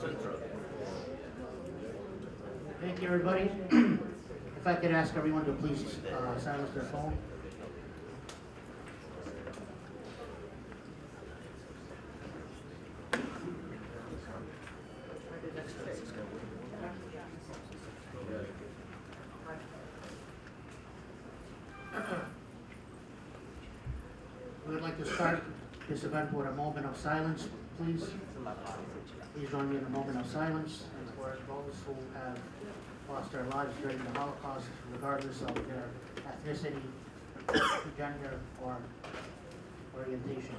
Central. Thank you, everybody. If I could ask everyone to please silence their phone. We would like to start this event with a moment of silence, please. Please join me in a moment of silence and for those who have lost their lives during the Holocaust, regardless of their ethnicity, gender, or orientation.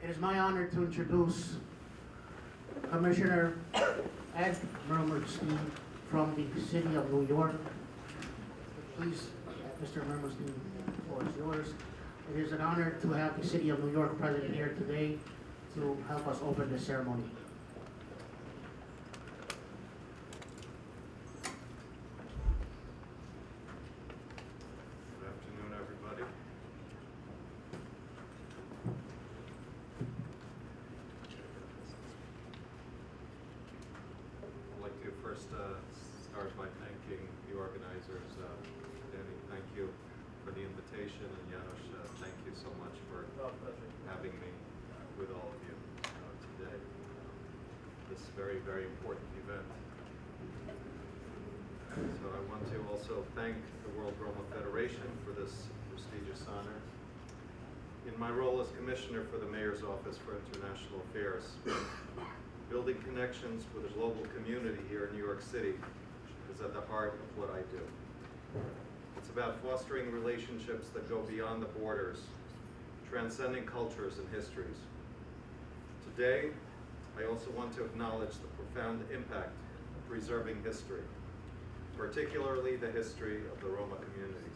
It is my honor to introduce Commissioner Ed Mermerstein from the City of New York. Please, Mr. Mermerstein, the floor is yours. It is an honor to have the City of New York present here today to help us open the ceremony. Good afternoon, everybody. I'd like to first start by thanking the organizers. Danny, thank you for the invitation, and Janos, thank you so much for having me with all of you today. This very, very important event. So I want to also thank the World Roma Federation for this prestigious honor. In my role as Commissioner for the Mayor's Office for International Affairs, building connections with the global community here in New York City is at the heart of what I do. It's about fostering relationships that go beyond the borders, transcending cultures and histories. Today, I also want to acknowledge the profound impact of preserving history, particularly the history of the Roma community.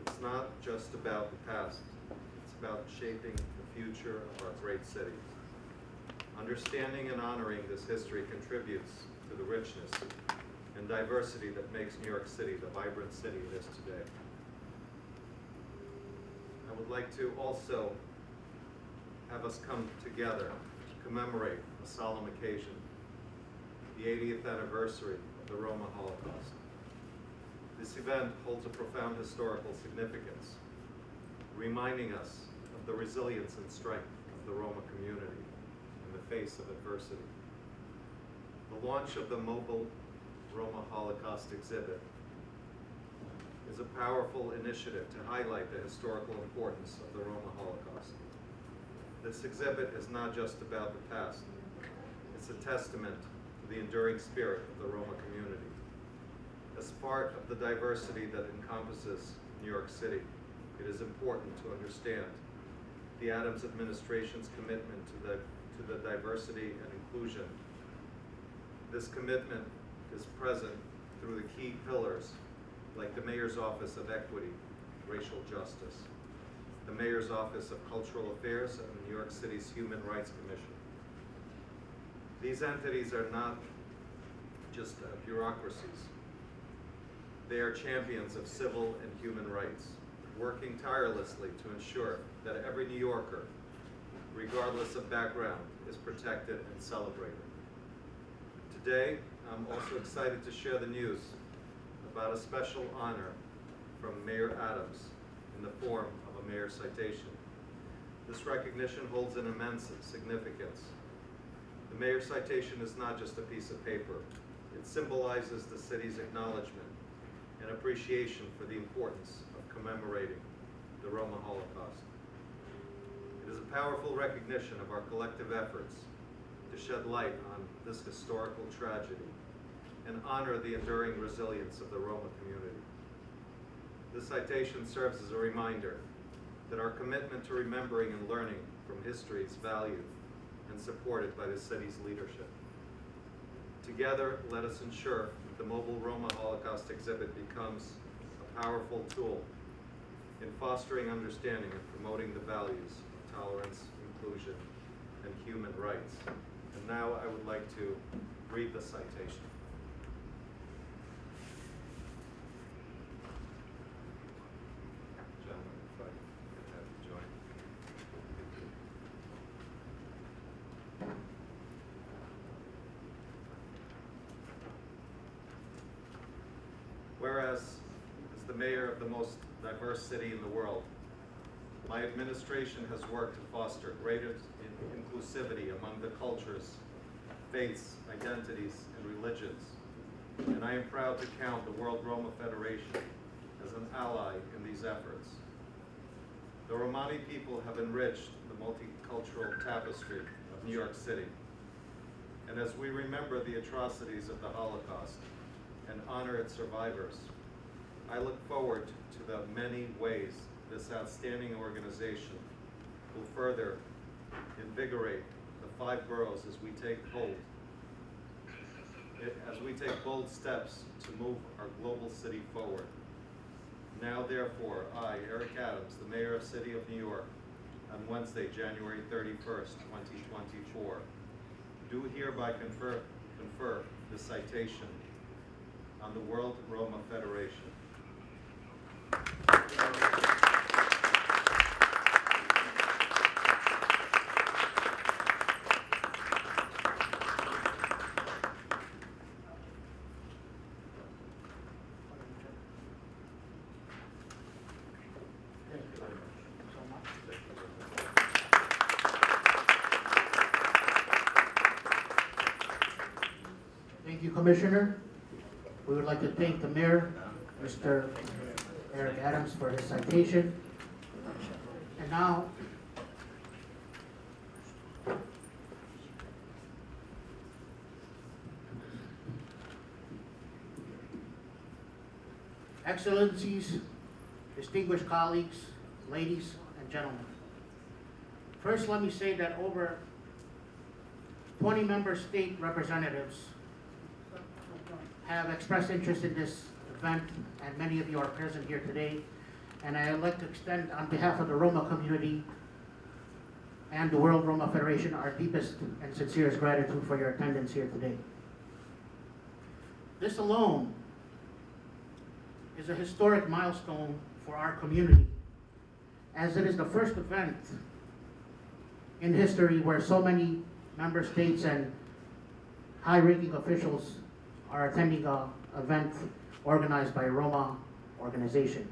It's not just about the past, it's about shaping the future of our great city. Understanding and honoring this history contributes to the richness and diversity that makes New York City the vibrant city it is today. I would like to also have us come together to commemorate a solemn occasion, the 80th anniversary of the Roma Holocaust. This event holds a profound historical significance, reminding us of the resilience and strength of the Roma community in the face of adversity. The launch of the mobile Roma Holocaust exhibit is a powerful initiative to highlight the historical importance of the Roma Holocaust. This exhibit is not just about the past, it's a testament to the enduring spirit of the Roma community. As part of the diversity that encompasses New York City, it is important to understand the Adams administration's commitment to the diversity and inclusion. This commitment is present through the key pillars like the Mayor's Office of Equity, Racial Justice, the Mayor's Office of Cultural Affairs, and New York City's Human Rights Commission. These entities are not just bureaucracies. They are champions of civil and human rights, working tirelessly to ensure that every New Yorker, regardless of background, is protected and celebrated. Today, I'm also excited to share the news about a special honor from Mayor Adams in the form of a mayor's citation. This recognition holds an immense significance. The mayor's citation is not just a piece of paper. It symbolizes the city's acknowledgement and appreciation for the importance of commemorating the Roma Holocaust. It is a powerful recognition of our collective efforts to shed light on this historical tragedy and honor the enduring resilience of the Roma community. This citation serves as a reminder that our commitment to remembering and learning from history is valued and supported by the city's leadership. Together, let us ensure that the mobile Roma Holocaust exhibit becomes a powerful tool in fostering understanding and promoting the values of tolerance, inclusion, and human rights. And now I would like to read the citation. Gentlemen, if I could have you join. Whereas, as the mayor of the most diverse city in the world, my administration has worked to foster greater inclusivity among the cultures, faiths, identities, and religions. And I am proud to count the World Roma Federation as an ally in these efforts. The Romani people have enriched the multicultural tapestry of New York City. And as we remember the atrocities of the Holocaust and honor its survivors, I look forward to the many ways this outstanding organization will further invigorate the 5 boroughs as we take bold steps to move our global city forward. Now, therefore, I, Eric Adams, the Mayor of the City of New York, on Wednesday, January 31st, 2024, do hereby confer the citation on the World Roma Federation. Thank you, Commissioner. We would like to thank the Mayor, Mr. Eric Adams, for his citation. And now, Excellencies, distinguished colleagues, ladies and gentlemen. First, let me say that over 20 member state representatives have expressed interest in this event, and many of you are present here today. And I'd like to extend, on behalf of the Roma community and the World Roma Federation, our deepest and sincerest gratitude for your attendance here today. This alone is a historic milestone for our community, as it is the first event in history where so many member states and high-ranking officials are attending an event organized by a Roma organization.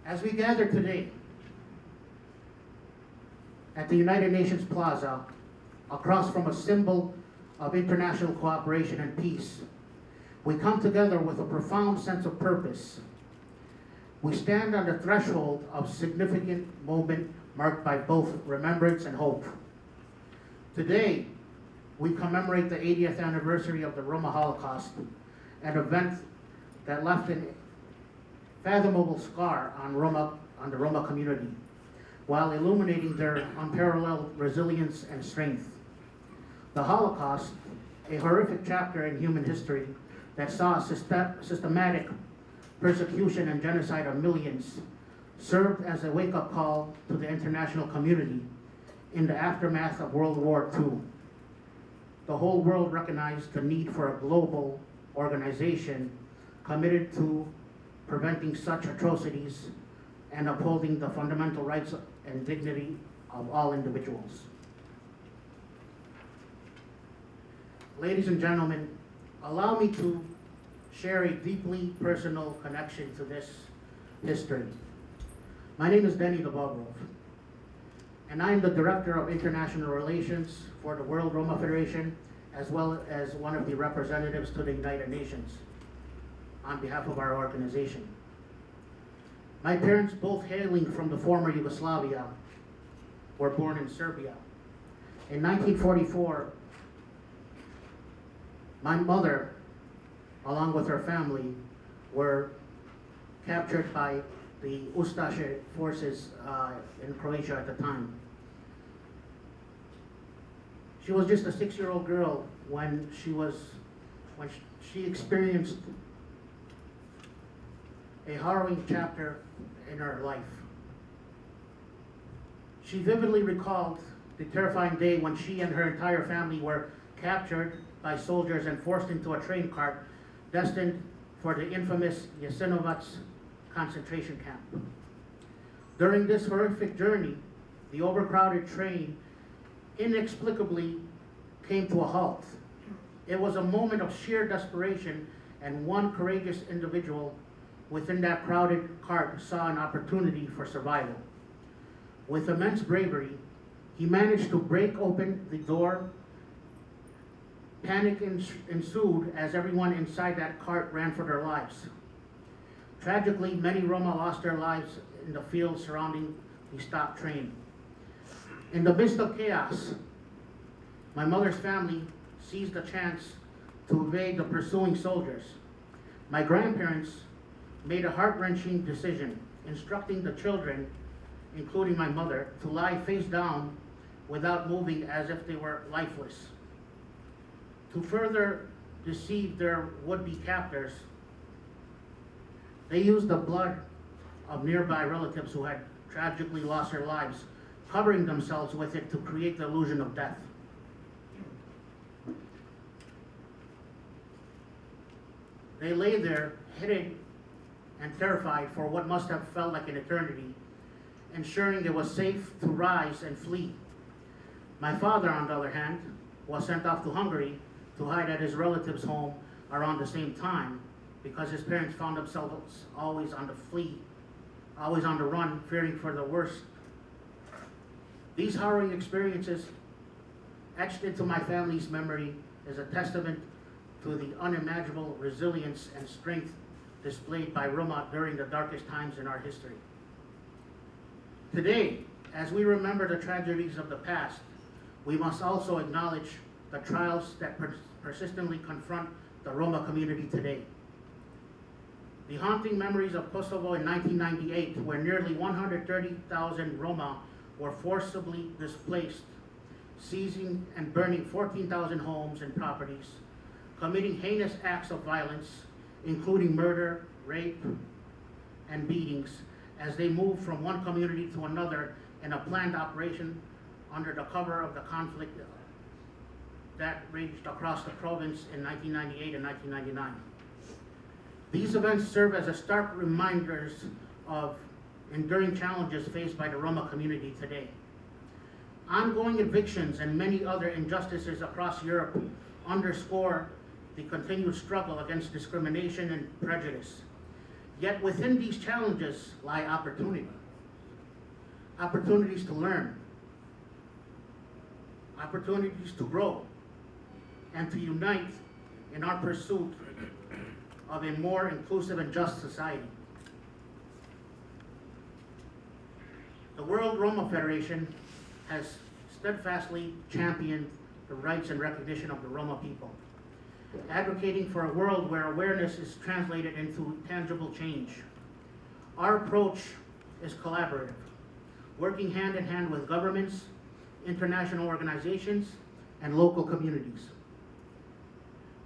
As we gather today at the United Nations Plaza, across from a symbol of international cooperation and peace, we come together with a profound sense of purpose. We stand on the threshold of a significant moment marked by both remembrance and hope. Today, we commemorate the 80th anniversary of the Roma Holocaust, an event that left an unfathomable scar on the Roma community, while illuminating their unparalleled resilience and strength. The Holocaust, a horrific chapter in human history that saw systematic persecution and genocide of millions, served as a wake-up call to the international community in the aftermath of World War II. The whole world recognized the need for a global organization committed to preventing such atrocities and upholding the fundamental rights and dignity of all individuals. Ladies and gentlemen, allow me to share a deeply personal connection to this history. My name is Denny Dabobrov, and I am the Director of International Relations for the World Roma Federation, as well as one of the representatives to the United Nations on behalf of our organization. My parents, both hailing from the former Yugoslavia, were born in Serbia. In 1944, my mother along with her family, were captured by the Ustaše forces in Croatia at the time. She was just a 6-year-old girl when she experienced a harrowing chapter in her life. She vividly recalled the terrifying day when she and her entire family were captured by soldiers and forced into a train cart destined for the infamous Jasenovac concentration camp. During this horrific journey, the overcrowded train inexplicably came to a halt. It was a moment of sheer desperation, and one courageous individual within that crowded cart saw an opportunity for survival. With immense bravery, he managed to break open the door. Panic ensued as everyone inside that cart ran for their lives. Tragically, many Roma lost their lives in the fields surrounding the stopped train. In the midst of chaos, my mother's family seized the chance to evade the pursuing soldiers. My grandparents made a heart-wrenching decision, instructing the children, including my mother, to lie face down without moving as if they were lifeless. To further deceive their would-be captors, they used the blood of nearby relatives who had tragically lost their lives, covering themselves with it to create the illusion of death. They lay there, hidden and terrified for what must have felt like an eternity, ensuring it was safe to rise and flee. My father, on the other hand, was sent off to Hungary to hide at his relative's home around the same time, because his parents found themselves always on the flee, always on the run, fearing for the worst. These harrowing experiences, etched into my family's memory, is a testament to the unimaginable resilience and strength displayed by Roma during the darkest times in our history. Today, as we remember the tragedies of the past, we must also acknowledge the trials that persistently confront the Roma community today. The haunting memories of Kosovo in 1998, where nearly 130,000 Roma were forcibly displaced, seizing and burning 14,000 homes and properties, committing heinous acts of violence, including murder, rape, and beatings, as they moved from one community to another in a planned operation under the cover of the conflict that raged across the province in 1998 and 1999. These events serve as a stark reminders of enduring challenges faced by the Roma community today. Ongoing evictions and many other injustices across Europe underscore the continued struggle against discrimination and prejudice. Yet within these challenges lie opportunities to learn, opportunities to grow, and to unite in our pursuit of a more inclusive and just society. The World Roma Federation has steadfastly championed the rights and recognition of the Roma people, advocating for a world where awareness is translated into tangible change. Our approach is collaborative, working hand in hand with governments, international organizations, and local communities.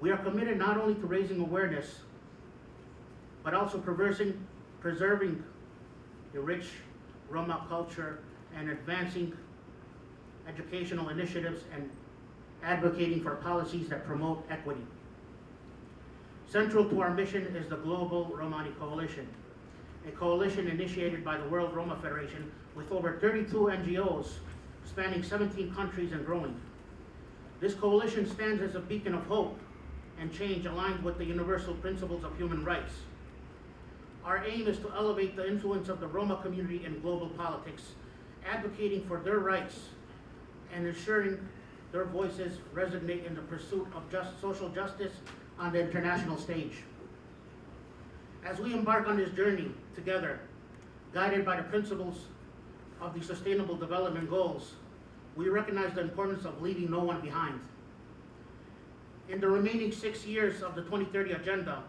We are committed not only to raising awareness, but also preserving the rich Roma culture and advancing educational initiatives and advocating for policies that promote equity. Central to our mission is the Global Romani Coalition, a coalition initiated by the World Roma Federation with over 32 NGOs spanning 17 countries and growing. This coalition stands as a beacon of hope and change aligned with the universal principles of human rights. Our aim is to elevate the influence of the Roma community in global politics, advocating for their rights and ensuring their voices resonate in the pursuit of social justice on the international stage. As we embark on this journey together, guided by the principles of the Sustainable Development Goals, we recognize the importance of leaving no one behind. In the remaining 6 years of the 2030 agenda,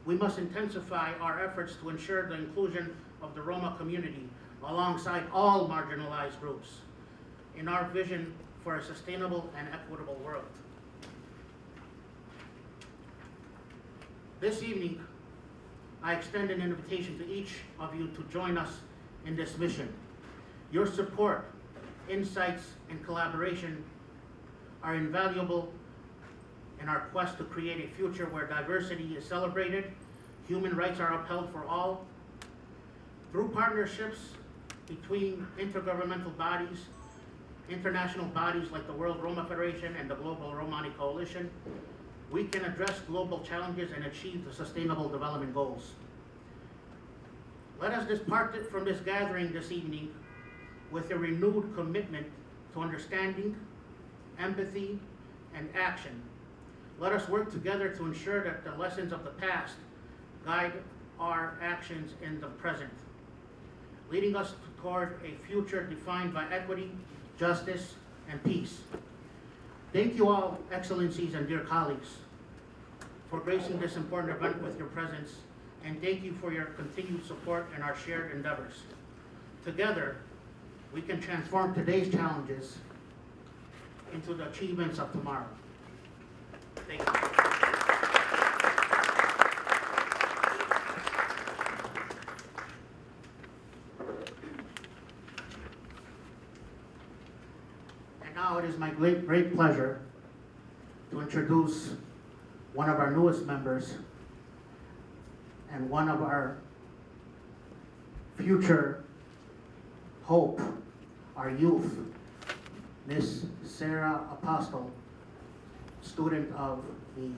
we must intensify our efforts to ensure the inclusion of the Roma community alongside all marginalized groups in our vision for a sustainable and equitable world. This evening, I extend an invitation to each of you to join us in this mission. Your support, insights, and collaboration are invaluable in our quest to create a future where diversity is celebrated, human rights are upheld for all. Through partnerships between intergovernmental bodies, international bodies like the World Roma Federation and the Global Romani Coalition, we can address global challenges and achieve the Sustainable Development Goals. Let us depart from this gathering this evening with a renewed commitment to understanding, empathy, and action. Let us work together to ensure that the lessons of the past guide our actions in the present, leading us toward a future defined by equity, justice, and peace. Thank you all, excellencies and dear colleagues, for gracing this important event with your presence, and thank you for your continued support in our shared endeavors. Together, we can transform today's challenges into the achievements of tomorrow. Thank you. And now it is my great pleasure to introduce one of our newest members and one of our future hope, our youth, Miss Sarah Apostle, student of the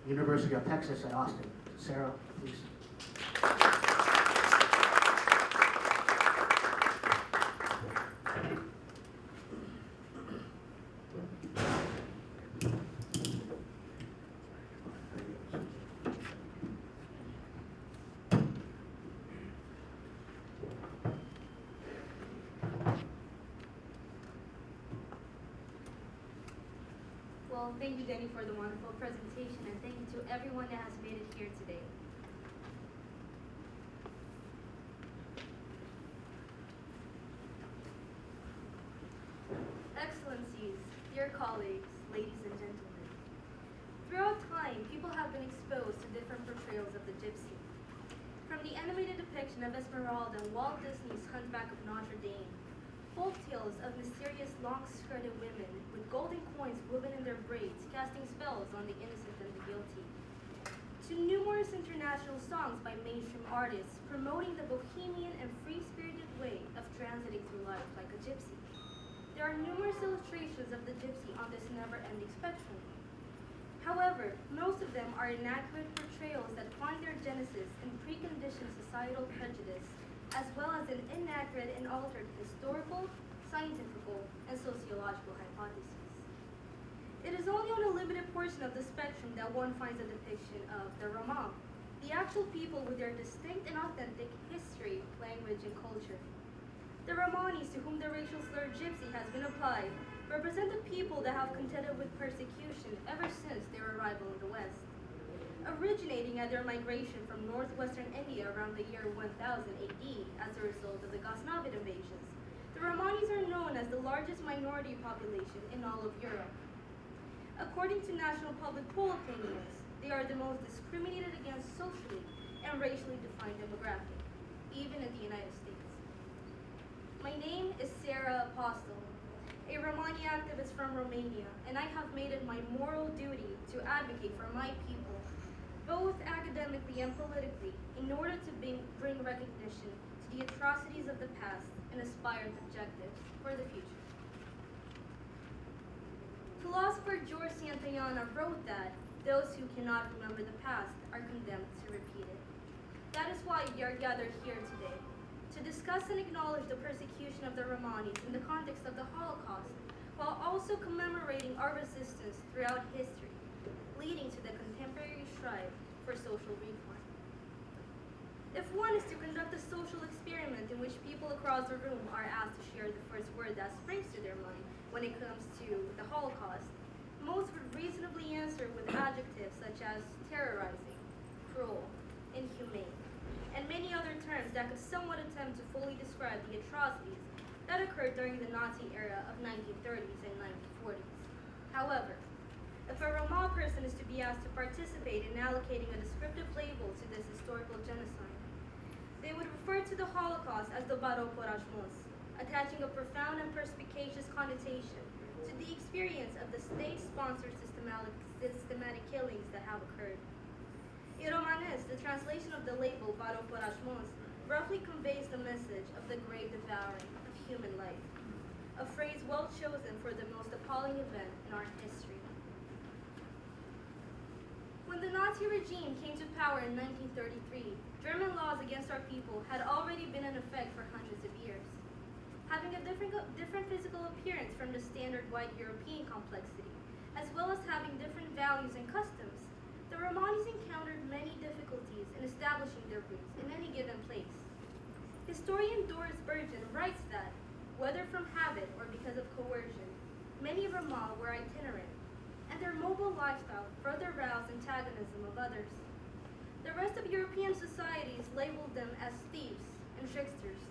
University of Texas at Austin. Sarah, please. Well, thank you, Denny, for the wonderful presentation, and thank you to everyone that has made it here today. Excellencies, dear colleagues, ladies and gentlemen. Throughout time, people have been exposed to different portrayals of the gypsy. From the animated depiction of Esmeralda in Walt Disney's Hunchback of Notre Dame, folk tales of mysterious long-skirted women with golden coins woven in their braids, casting spells on the innocent and the guilty, to numerous international songs by mainstream artists promoting the bohemian and free-spirited way of transiting through life like a gypsy. There are numerous illustrations of the gypsy on this never-ending spectrum. However, most of them are inaccurate portrayals that find their genesis in preconditioned societal prejudice, as well as an inaccurate and altered historical, scientific, and sociological hypotheses. It is only on a limited portion of the spectrum that one finds a depiction of the Roma, the actual people with their distinct and authentic history, language, and culture. The Romanis, to whom the racial slur gypsy has been applied, represent the people that have contended with persecution ever since their arrival in the West. Originating at their migration from northwestern India around the year 1000 AD as a result of the Ghaznavid invasions, the Romanis are known as the largest minority population in all of Europe. According to national public poll opinions, they are the most discriminated against socially and racially defined demographic, even in the United States. My name is Sarah Apostle, a Romani activist from Romania, and I have made it my moral duty to advocate for my people, both academically and politically, in order to bring recognition to the atrocities of the past and aspired objectives for the future. Philosopher George Santayana wrote that those who cannot remember the past are condemned to repeat it. That is why we are gathered here today, to discuss and acknowledge the persecution of the Romanis in the context of the Holocaust, while also commemorating our resistance throughout history, leading to the contemporary strive for social reform. If one is to conduct a social experiment in which people across the room are asked to share the first word that springs to their mind when it comes to the Holocaust, most would reasonably answer with adjectives such as terrorizing, cruel, inhumane, and many other terms that could somewhat attempt to fully describe the atrocities that occurred during the Nazi era of 1930s and 1940s. However, if a Roma person is to be asked to participate in allocating a descriptive label to this historical genocide, they would refer to the Holocaust as the Baro Porajmos, attaching a profound and perspicacious connotation to the experience of the state-sponsored systematic killings that have occurred. In Romanes, the translation of the label Baro Porajmos roughly conveys the message of the great devouring of human life, a phrase well chosen for the most appalling event in our history. When the Nazi regime came to power in 1933, German laws against our people had already been in effect for hundreds of years. Having a different physical appearance from the standard white European complexity, as well as having different values and customs, the Romanis encountered many difficulties in establishing their roots in any given place. Historian Doris Burgeon writes that, whether from habit or because of coercion, many Roma were itinerant, and their mobile lifestyle further roused antagonism of others. The rest of European societies labeled them as thieves and tricksters,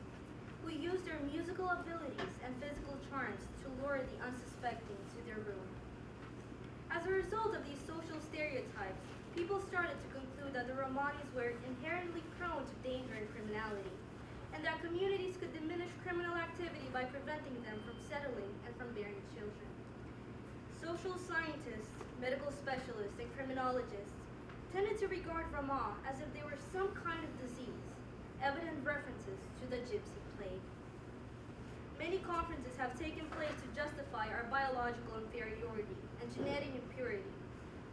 who used their musical abilities and physical charms to lure the unsuspecting to their ruin. As a result of these social stereotypes, people started to conclude that the Romanis were inherently prone to danger and criminality, and that communities could diminish criminal activity by preventing them from settling and from bearing children. Social scientists, medical specialists, and criminologists tended to regard Roma as if they were some kind of disease, evident references to the gypsy plague. Many conferences have taken place to justify our biological inferiority and genetic impurity,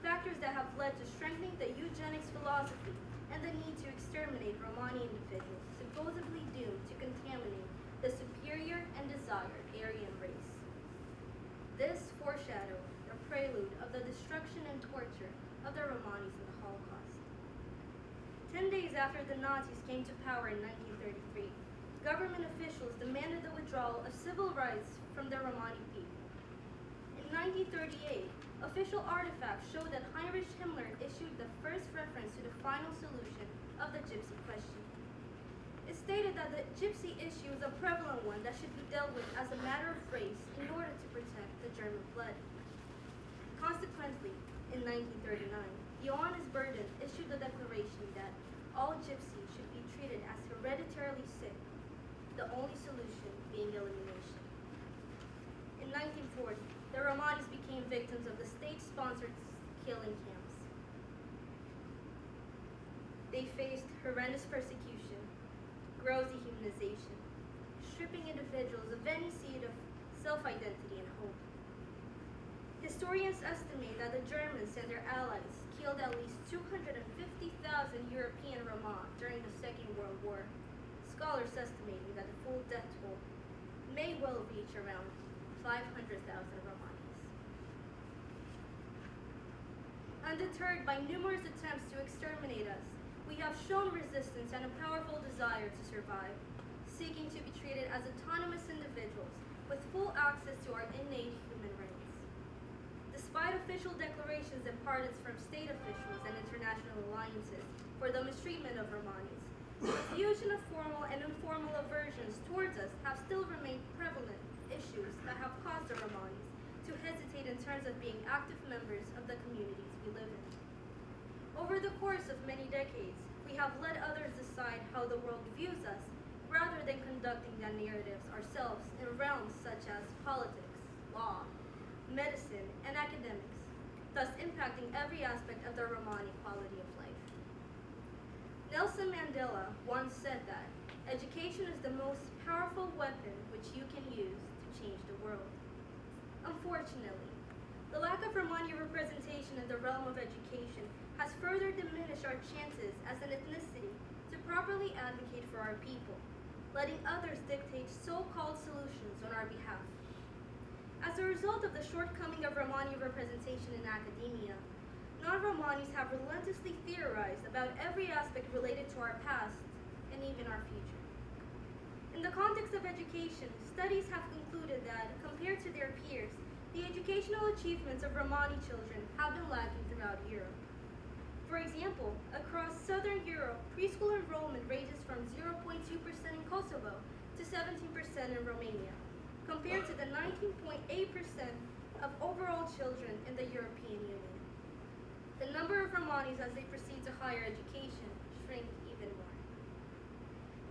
factors that have led to strengthening the eugenics philosophy and the need to exterminate Romani individuals supposedly doomed to contaminate the superior and desired Aryan race. This foreshadowed the prelude of the destruction and torture of the Romanis in the Holocaust. 10 days after the Nazis came to power in 1933, government officials demanded the withdrawal of civil rights from the Romani people. In 1938, official artifacts show that Heinrich Himmler issued the first reference to the final solution of the gypsy question. It stated that the gypsy issue is a prevalent one that should be dealt with as a matter of race in order to protect the German blood. Consequently, in 1939, Johannes Burden issued the declaration that all gypsies should be treated as hereditarily sick, the only solution being elimination. In 1940, the Romanis became victims of the state-sponsored killing camps. They faced horrendous persecution, gross dehumanization, stripping individuals of any seed of self-identity and hope. Historians estimate that the Germans and their allies killed at least 250,000 European Roma during the Second World War, scholars estimating that the full death toll may well reach around 500,000 Romanis. Undeterred by numerous attempts to exterminate us, we have shown resistance and a powerful desire to survive, seeking to be treated as autonomous individuals with full access to our innate human rights. Despite official declarations and pardons from state officials and international alliances for the mistreatment of Romanis, the fusion of formal and informal aversions towards us have still remained prevalent issues that have caused the Romanis to hesitate in terms of being active members of the communities we live in. Over the course of many decades, we have let others decide how the world views us rather than conducting their narratives ourselves in realms such as politics, law, medicine, and academics, thus impacting every aspect of the Romani quality of life. Nelson Mandela once said that education is the most powerful weapon which you can use to change the world. Unfortunately, the lack of Romani representation in the realm of education has further diminished our chances as an ethnicity to properly advocate for our people, letting others dictate so-called solutions on our behalf. As a result of the shortcoming of Romani representation in academia, non-Romanis have relentlessly theorized about every aspect related to our past and even our future. In the context of education, studies have concluded that, compared to their peers, the educational achievements of Romani children have been lagging throughout Europe. For example, across southern Europe, preschool enrollment ranges from 0.2% in Kosovo to 17% in Romania, compared to the 19.8% of overall children in the European Union. The number of Romanis as they proceed to higher education shrink even more.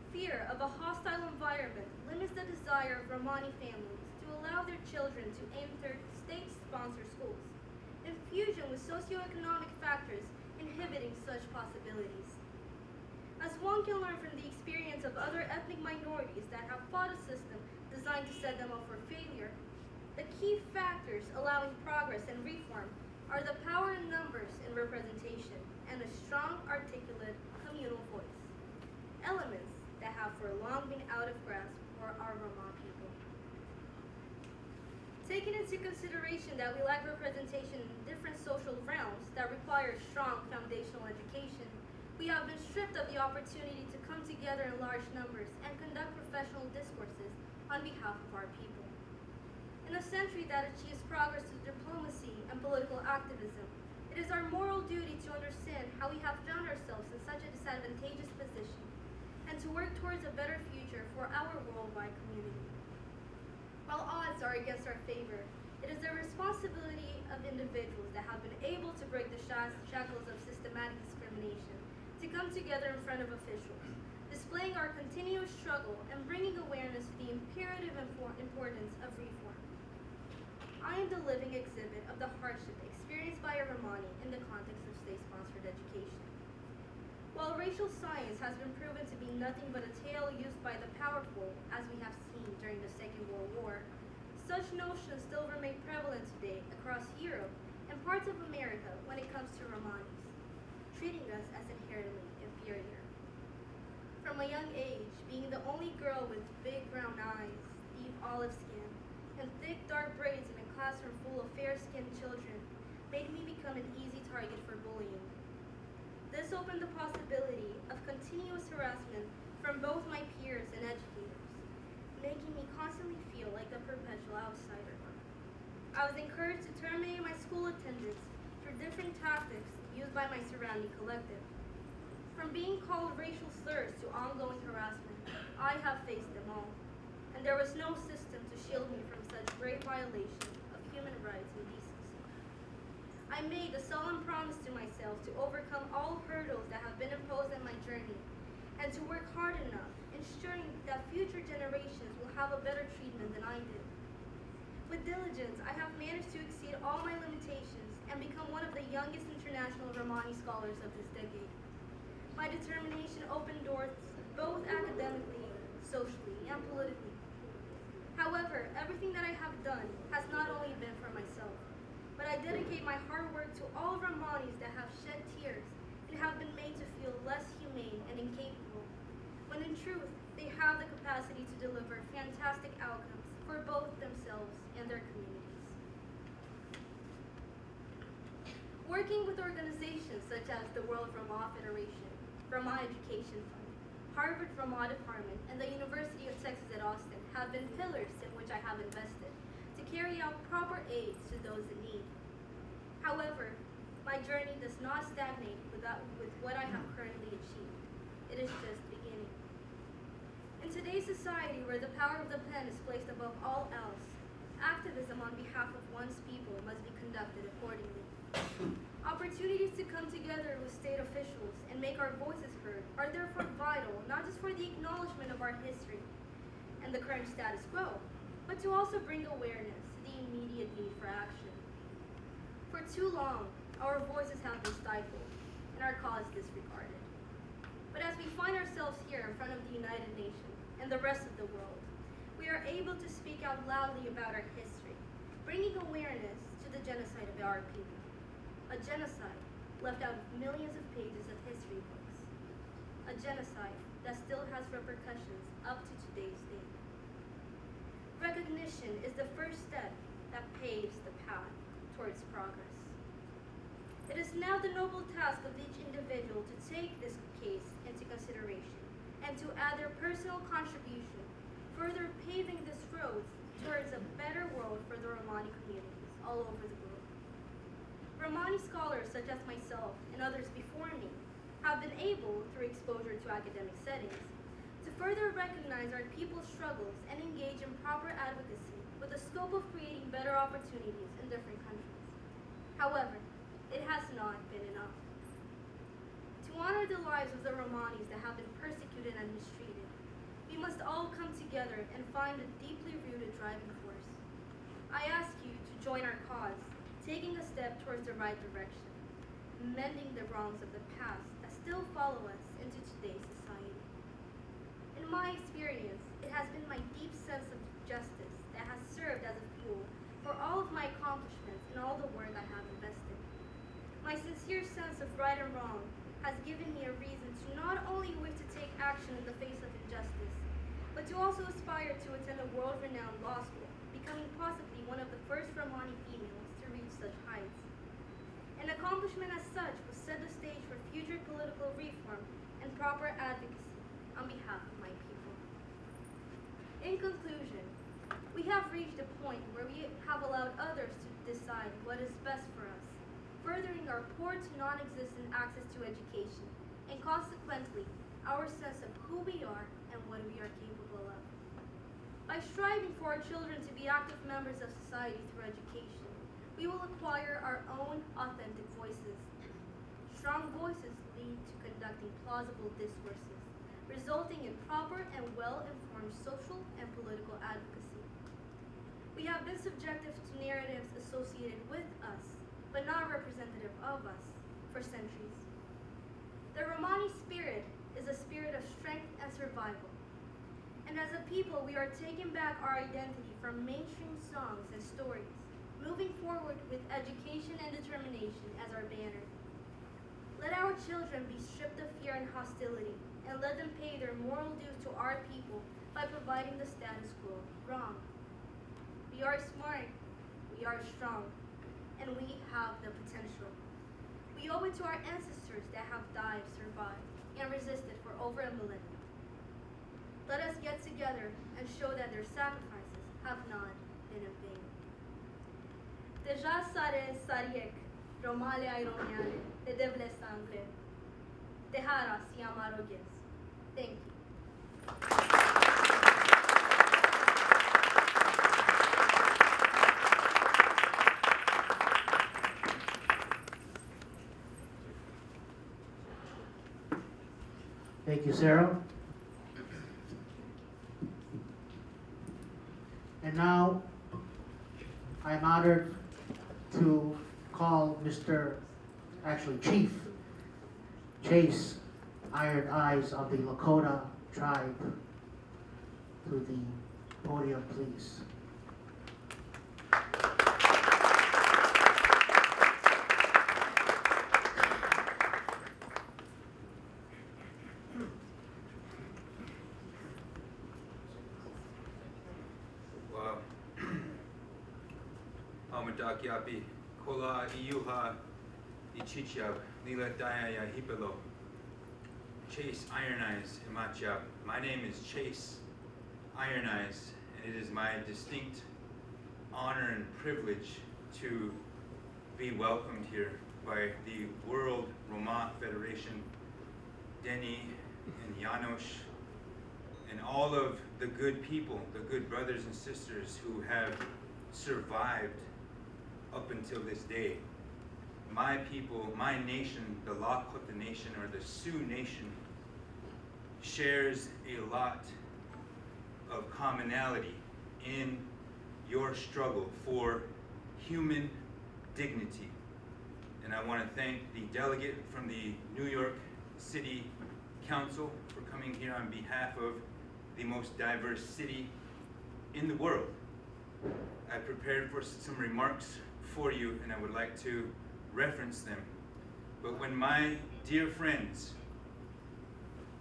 Fear of a hostile environment limits the desire of Romani families to allow their children to enter state-sponsored schools, in fusion with socioeconomic factors inhibiting such possibilities. As one can learn from the experience of other ethnic minorities that have fought a system designed to set them up for failure, the key factors allowing progress and reform are the power in numbers and representation and a strong, articulate, communal voice, elements that have for long been out of grasp for our Roma people. Taking into consideration that we lack representation in different social realms that require strong foundational education, we have been stripped of the opportunity to come together in large numbers and conduct professional discourses on behalf of our people. In a century that achieves progress through diplomacy and political activism, it is our moral duty to understand how we have found ourselves in such a disadvantageous position and to work towards a better future for our worldwide community. While odds are against our favor, it is the responsibility of individuals that have been able to break the shackles of systematic discrimination to come together in front of officials, displaying our continuous struggle and bringing awareness to the imperative importance of reform. I am the living exhibit of the hardship experienced by a Romani in the context of state-sponsored education. While racial science has been proven to be nothing but a tale used by the powerful, as we have seen during the Second World War, such notions still remain prevalent today across Europe and parts of America when it comes to Romanis, treating us as inherently inferior. From a young age, being the only girl with big brown eyes, deep olive skin, and thick dark braids in a classroom full of fair-skinned children made me become an easy target for bullying. This opened the possibility of continuous harassment from both my peers and educators, making me constantly feel like a perpetual outsider. I was encouraged to terminate my school attendance through different tactics used by my surrounding collective. From being called racial slurs to ongoing harassment, I have faced them all, and there was no system to shield me from such grave violations of human rights and decency. I made a solemn promise to myself to overcome all hurdles that have been imposed on my journey and to work hard enough, ensuring that future generations will have a better treatment than I did. With diligence, I have managed to exceed all my limitations and become one of the youngest international Romani scholars of this decade. My determination opened doors both academically, socially, and politically. However, everything that I have done has not only been for myself, but I dedicate my hard work to all Romanis that have shed tears and have been made to feel less humane and incapable, when in truth, they have the capacity to deliver fantastic outcomes for both themselves and their communities. Working with organizations such as the World Roma Federation, Roma Education Fund, Harvard Roma Department, and the University of Texas at Austin have been pillars in which I have invested to carry out proper aid to those in need. However, my journey does not stagnate with what I have currently achieved. It is just beginning. In today's society where the power of the pen is placed above all else, activism on behalf of one's people must be conducted accordingly. Opportunities to come together with state officials and make our voices heard are therefore vital, not just for the acknowledgement of our history and the current status quo, but to also bring awareness to the immediate need for action. For too long, our voices have been stifled and our cause disregarded. But as we find ourselves here in front of the United Nations and the rest of the world, we are able to speak out loudly about our history, bringing awareness to the genocide of our people. A genocide left out of millions of pages of history books. A genocide that still has repercussions up to today's date. Recognition is the first step that paves the path towards progress. It is now the noble task of each individual to take this case into consideration and to add their personal contribution, further paving this road towards a better world for the Romani community. all over the globe. Romani scholars such as myself and others before me have been able, through exposure to academic settings, to further recognize our people's struggles and engage in proper advocacy with the scope of creating better opportunities in different countries. However, it has not been enough. To honor the lives of the Romanis that have been persecuted and mistreated, we must all come together and find a deeply rooted driving force. I ask you to join our cause, taking a step towards the right direction, mending the wrongs of the past that still follow us into today's society. In my experience, it has been my deep sense of justice that has served as a fuel for all of my accomplishments and all the work I have invested. My sincere sense of right and wrong has given me a reason to not only wish to take action in the face of injustice, but to also aspire to attend a world-renowned law school, becoming possibly one of the first Romani females to reach such heights. An accomplishment as such will set the stage for future political reform and proper advocacy on behalf of my people. In conclusion, we have reached a point where we have allowed others to decide what is best for us, furthering our poor to non-existent access to education, and consequently, our sense of who we are and what we are capable of. By striving for our children to be active members of society through education, we will acquire our own authentic voices. Strong voices lead to conducting plausible discourses, resulting in proper and well-informed social and political advocacy. We have been subjected to narratives associated with us, but not representative of us, for centuries. The Romani spirit is a spirit of strength and survival. And as a people, we are taking back our identity from mainstream songs and stories, moving forward with education and determination as our banner. Let our children be stripped of fear and hostility, and let them pay their moral dues to our people by providing the status quo wrong. We are smart, we are strong, and we have the potential. We owe it to our ancestors that have died, survived, and resisted for over a millennium. Let us get together and show that their sacrifices have not been in vain. Deja sare sariek, romale ironiane, de devle sangle. Tehara siamaroges. Thank you. Thank you, Sarah. And now, I'm honored to call Chief Chase Iron Eyes of the Lakota tribe to the podium, please. Yapi kola iyuha ichichab lila daya hipelo. Chase Iron Eyes imachab. My name is Chase Iron Eyes, and it is my distinct honor and privilege to be welcomed here by the World Roma Federation, Denny and Janos, and all of the good people, the good brothers and sisters who have survived up until this day. My people, my nation, the Lakota Nation, or the Sioux Nation, shares a lot of commonality in your struggle for human dignity. And I want to thank the delegate from the New York City Council for coming here on behalf of the most diverse city in the world. I prepared for some remarks for you, and I would like to reference them. But when my dear friends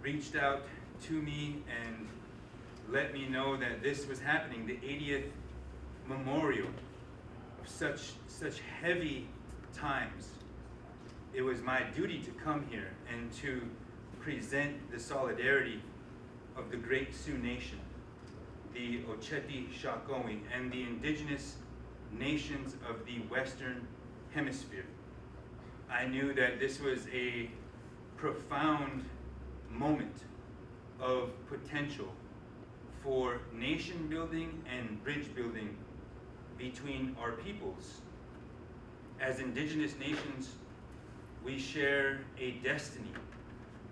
reached out to me and let me know that this was happening, the 80th memorial of such heavy times, it was my duty to come here and to present the solidarity of the great Sioux Nation, the Ocheti Shakowee, and the indigenous nations of the Western Hemisphere. I knew that this was a profound moment of potential for nation building and bridge building between our peoples. As indigenous nations, we share a destiny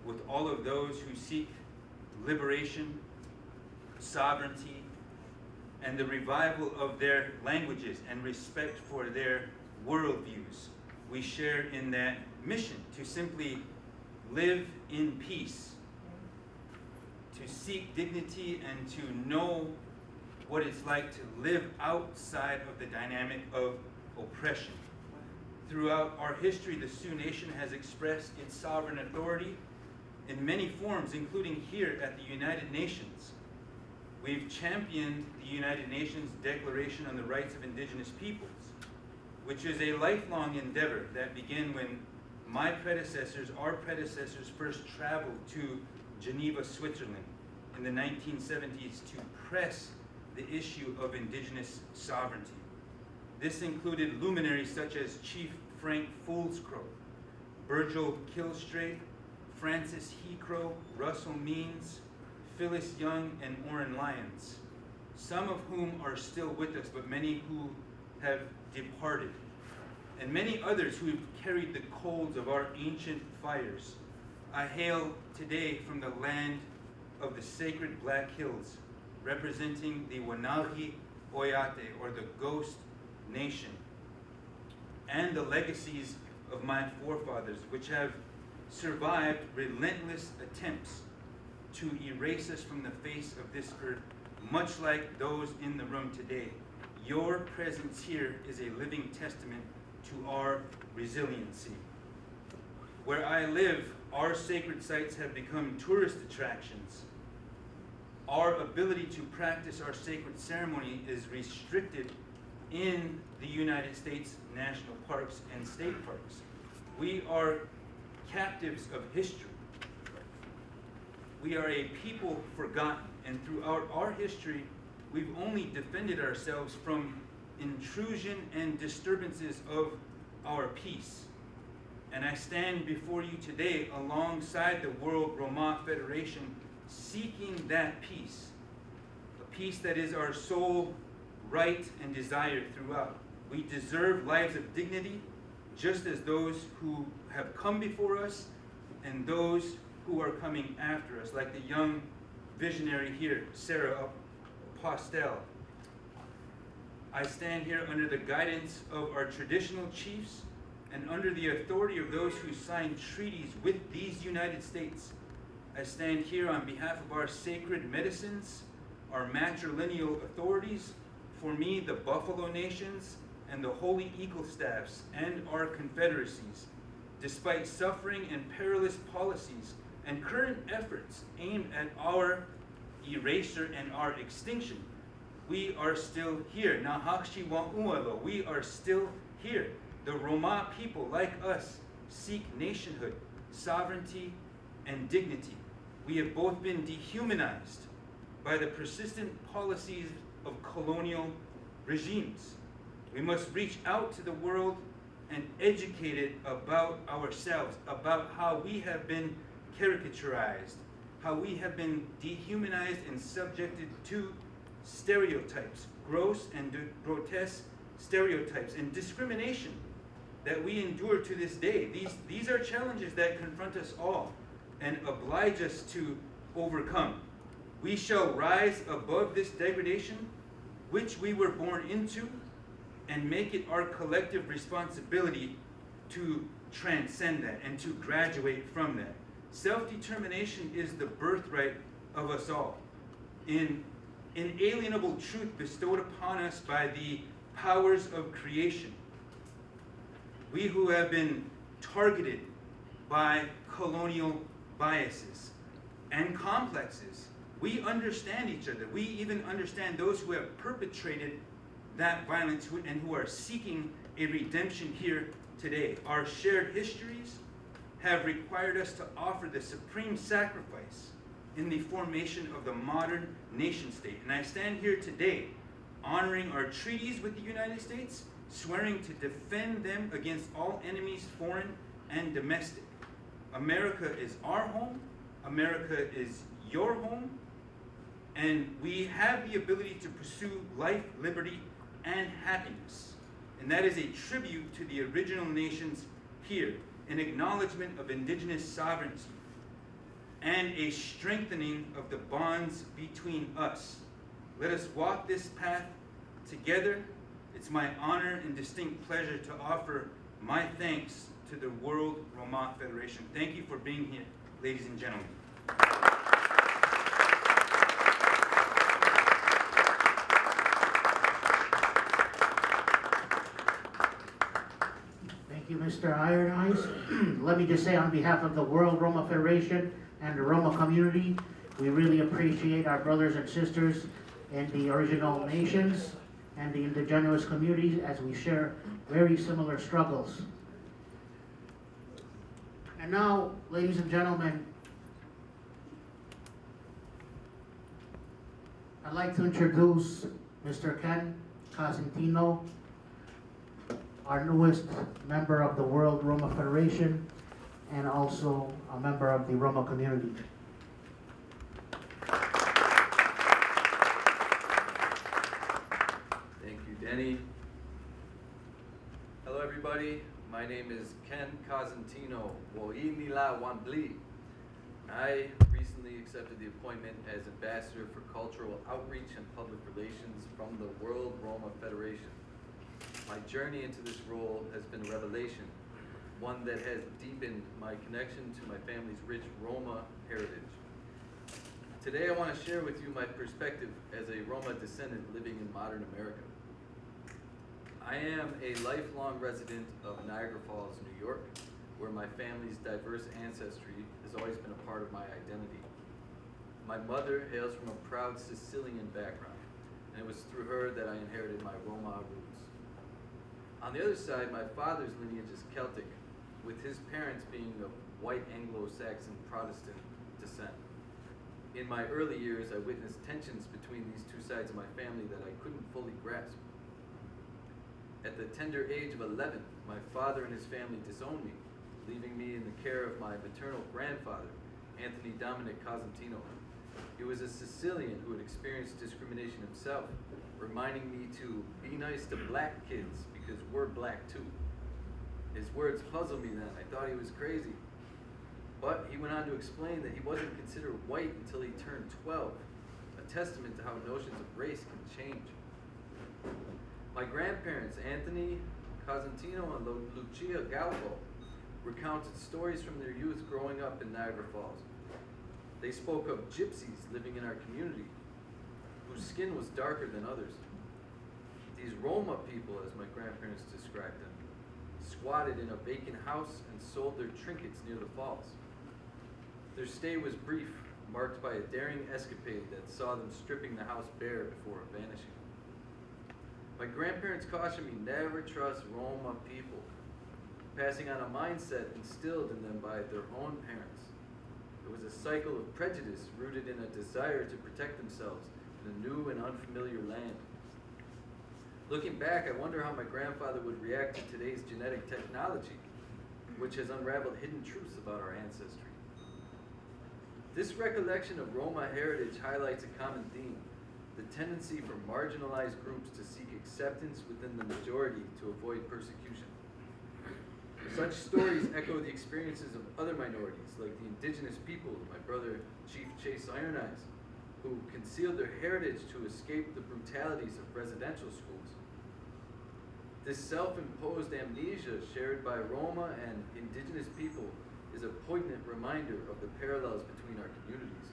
with all of those who seek liberation, sovereignty, and the revival of their languages and respect for their worldviews. We share in that mission to simply live in peace, to seek dignity, and to know what it's like to live outside of the dynamic of oppression. Throughout our history, the Sioux Nation has expressed its sovereign authority in many forms, including here at the United Nations. We've championed the United Nations Declaration on the Rights of Indigenous Peoples, which is a lifelong endeavor that began when our predecessors first traveled to Geneva, Switzerland in the 1970s to press the issue of indigenous sovereignty. This included luminaries such as Chief Frank Foolscrow, Virgil Kilstraight, Francis Hecrow, Russell Means, Phyllis Young, and Orrin Lyons, some of whom are still with us, but many who have departed, and many others who have carried the coals of our ancient fires. I hail today from the land of the sacred Black Hills, representing the Wanahi Oyate, or the Ghost Nation, and the legacies of my forefathers, which have survived relentless attempts to erase us from the face of this earth, much like those in the room today. Your presence here is a living testament to our resiliency. Where I live, our sacred sites have become tourist attractions. Our ability to practice our sacred ceremony is restricted in the United States national parks and state parks. We are captives of history. We are a people forgotten, and throughout our history, we've only defended ourselves from intrusion and disturbances of our peace. And I stand before you today alongside the World Roma Federation, seeking that peace, a peace that is our sole right and desire throughout. We deserve lives of dignity, just as those who have come before us and those who are coming after us, like the young visionary here, Sarah Postel. I stand here under the guidance of our traditional chiefs and under the authority of those who signed treaties with these United States. I stand here on behalf of our sacred medicines, our matrilineal authorities, for me, the Buffalo Nations, and the Holy Eagle Staffs, and our confederacies. Despite suffering and perilous policies and current efforts aimed at our erasure and our extinction, we are still here. Nahakshi Wa'ualo, we are still here. The Roma people, like us, seek nationhood, sovereignty, and dignity. We have both been dehumanized by the persistent policies of colonial regimes. We must reach out to the world and educate it about ourselves, about how we have been caricaturized, how we have been dehumanized and subjected to stereotypes, gross and grotesque stereotypes and discrimination that we endure to this day. These are challenges that confront us all and oblige us to overcome. We shall rise above this degradation which we were born into and make it our collective responsibility to transcend that and to graduate from that. Self-determination is the birthright of us all. In inalienable truth bestowed upon us by the powers of creation. We who have been targeted by colonial biases and complexes, we understand each other. We even understand those who have perpetrated that violence and who are seeking a redemption here today. Our shared histories have required us to offer the supreme sacrifice in the formation of the modern nation state. And I stand here today honoring our treaties with the United States, swearing to defend them against all enemies, foreign and domestic. America is our home, America is your home, and we have the ability to pursue life, liberty, and happiness. And that is a tribute to the original nations here, an acknowledgement of indigenous sovereignty, and a strengthening of the bonds between us. Let us walk this path together. It's my honor and distinct pleasure to offer my thanks to the World Roma Federation. Thank you for being here, ladies and gentlemen. Thank you, Mr. Iron Eyes. Let me just say on behalf of the World Roma Federation and the Roma community, we really appreciate our brothers and sisters in the original nations and the indigenous communities as we share very similar struggles. And now, ladies and gentlemen, I'd like to introduce Mr. Ken Cosentino, our newest member of the World Roma Federation and also a member of the Roma community. Thank you, Denny. Hello, everybody. My name is Ken Cosentino. Wo'inila Wambli. I recently accepted the appointment as Ambassador for Cultural Outreach and Public Relations from the World Roma Federation. My journey into this role has been a revelation, one that has deepened my connection to my family's rich Roma heritage. Today I want to share with you my perspective as a Roma descendant living in modern America. I am a lifelong resident of Niagara Falls, New York, where my family's diverse ancestry has always been a part of my identity. My mother hails from a proud Sicilian background, and it was through her that I inherited my Roma roots. On the other side, my father's lineage is Celtic, with his parents being of white Anglo-Saxon Protestant descent. In my early years, I witnessed tensions between these two sides of my family that I couldn't fully grasp. At the tender age of 11, my father and his family disowned me, leaving me in the care of my maternal grandfather, Anthony Dominic Cosentino. He was a Sicilian who had experienced discrimination himself, reminding me to be nice to black kids because we're black too. His words puzzled me then. I thought he was crazy. But he went on to explain that he wasn't considered white until he turned 12, a testament to how notions of race can change. My grandparents, Anthony Cosentino and Lucia Galvo, recounted stories from their youth growing up in Niagara Falls. They spoke of gypsies living in our community, whose skin was darker than others. These Roma people, as my grandparents described them, squatted in a vacant house and sold their trinkets near the falls. Their stay was brief, marked by a daring escapade that saw them stripping the house bare before vanishing. My grandparents cautioned me never trust Roma people, passing on a mindset instilled in them by their own parents. It was a cycle of prejudice rooted in a desire to protect themselves in a new and unfamiliar land. Looking back, I wonder how my grandfather would react to today's genetic technology, which has unraveled hidden truths about our ancestry. This recollection of Roma heritage highlights a common theme: the tendency for marginalized groups to seek acceptance within the majority to avoid persecution. Such stories echo the experiences of other minorities, like the indigenous people, my brother Chief Chase Iron Eyes, who concealed their heritage to escape the brutalities of residential schools. This self-imposed amnesia shared by Roma and indigenous people is a poignant reminder of the parallels between our communities.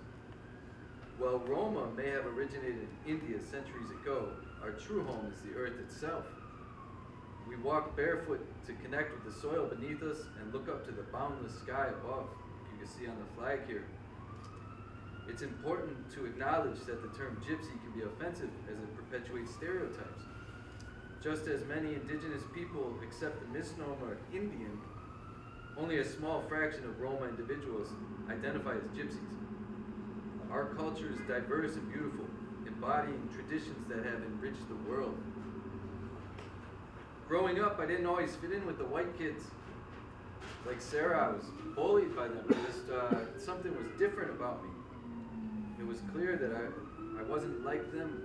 While Roma may have originated in India centuries ago, our true home is the earth itself. We walk barefoot to connect with the soil beneath us and look up to the boundless sky above, you can see on the flag here. It's important to acknowledge that the term gypsy can be offensive as it perpetuates stereotypes. Just as many indigenous people accept the misnomer Indian, only a small fraction of Roma individuals identify as gypsies. Our culture is diverse and beautiful, embodying traditions that have enriched the world. Growing up, I didn't always fit in with the white kids. Like Sarah, I was bullied by them. Just something was different about me. It was clear that I wasn't like them.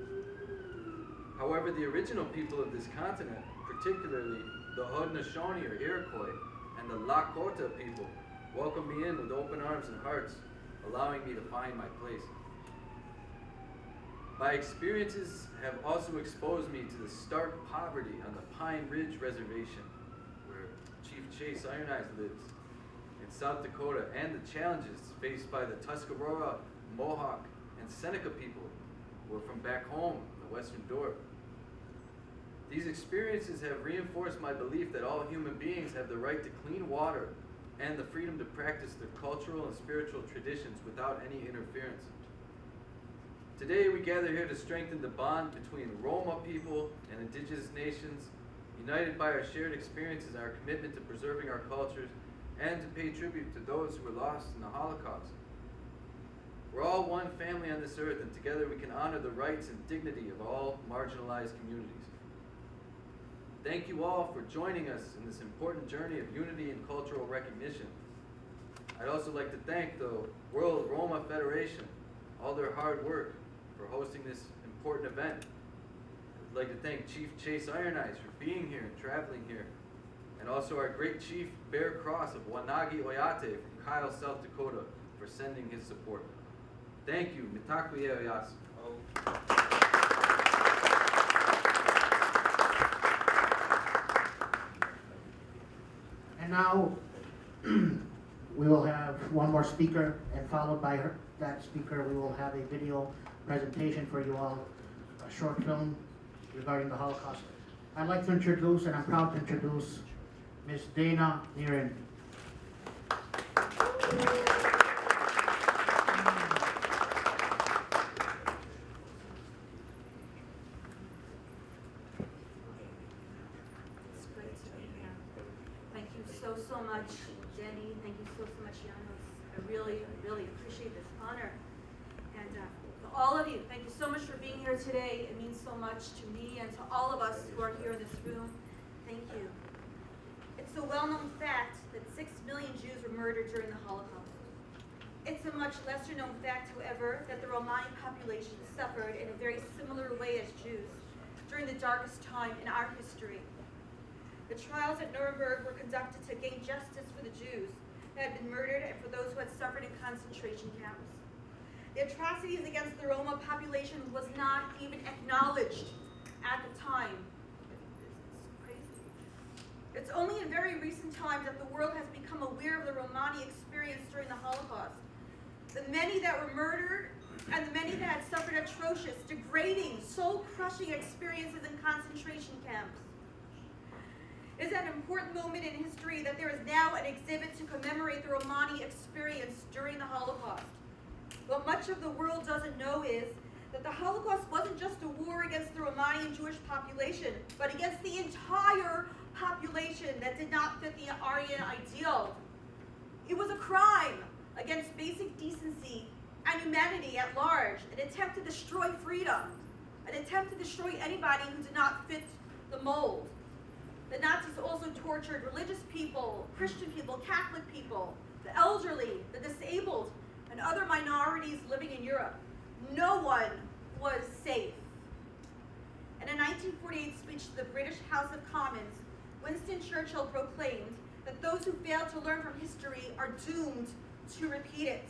However, the original people of this continent, particularly the Haudenosaunee or Iroquois and the Lakota people, welcomed me in with open arms and hearts, allowing me to find my place. My experiences have also exposed me to the stark poverty on the Pine Ridge Reservation, where Chief Chase Iron Eyes lives, in South Dakota, and the challenges faced by the Tuscarora, Mohawk, and Seneca people who are from back home, the Western Door. These experiences have reinforced my belief that all human beings have the right to clean water and the freedom to practice their cultural and spiritual traditions without any interference. Today we gather here to strengthen the bond between Roma people and indigenous nations, united by our shared experiences and our commitment to preserving our cultures and to pay tribute to those who were lost in the Holocaust. We're all one family on this earth, and together we can honor the rights and dignity of all marginalized communities. Thank you all for joining us in this important journey of unity and cultural recognition. I'd also like to thank the World Roma Federation, all their hard work for hosting this important event. I'd like to thank Chief Chase Iron Eyes for being here and traveling here, and also our great Chief Bear Cross of Wanagi Oyate from Kyle, South Dakota, for sending his support. Thank you. Mitakuye Oyasu. And now we will have one more speaker, and followed by that speaker, we will have a video presentation for you all, a short film regarding the Holocaust. I'd like to introduce, and I'm proud to introduce, Ms. Dana Niren. It's great to be here. Thank you so much, Jenny. Thank you so much, Janos. I really appreciate this honor. And to all of you, thank you so much for being here today. It means so much to me and to all of us who are here in this room. Thank you. It's a well-known fact that 6 million Jews were murdered during the Holocaust. It's a much lesser known fact, however, that the Romani population suffered in a very similar way as Jews during the darkest time in our history. The trials at Nuremberg were conducted to gain justice for the Jews that had been murdered and for those who had suffered in concentration camps. The atrocities against the Roma population was not even acknowledged at the time. It's crazy. It's only in very recent times that the world has become aware of the Romani experience during the Holocaust. The many that were murdered and the many that had suffered atrocious, degrading, soul-crushing experiences in concentration camps. It is an important moment in history that there is now an exhibit to commemorate the Romani experience during the Holocaust. What much of the world doesn't know is that the Holocaust wasn't just a war against the Romanian Jewish population, but against the entire population that did not fit the Aryan ideal. It was a crime against basic decency and humanity at large, an attempt to destroy freedom, an attempt to destroy anybody who did not fit the mold. The Nazis also tortured religious people, Christian people, Catholic people, the elderly, the disabled, and other minorities living in Europe. No one was safe. In a 1948 speech to the British House of Commons, Winston Churchill proclaimed that those who fail to learn from history are doomed to repeat it.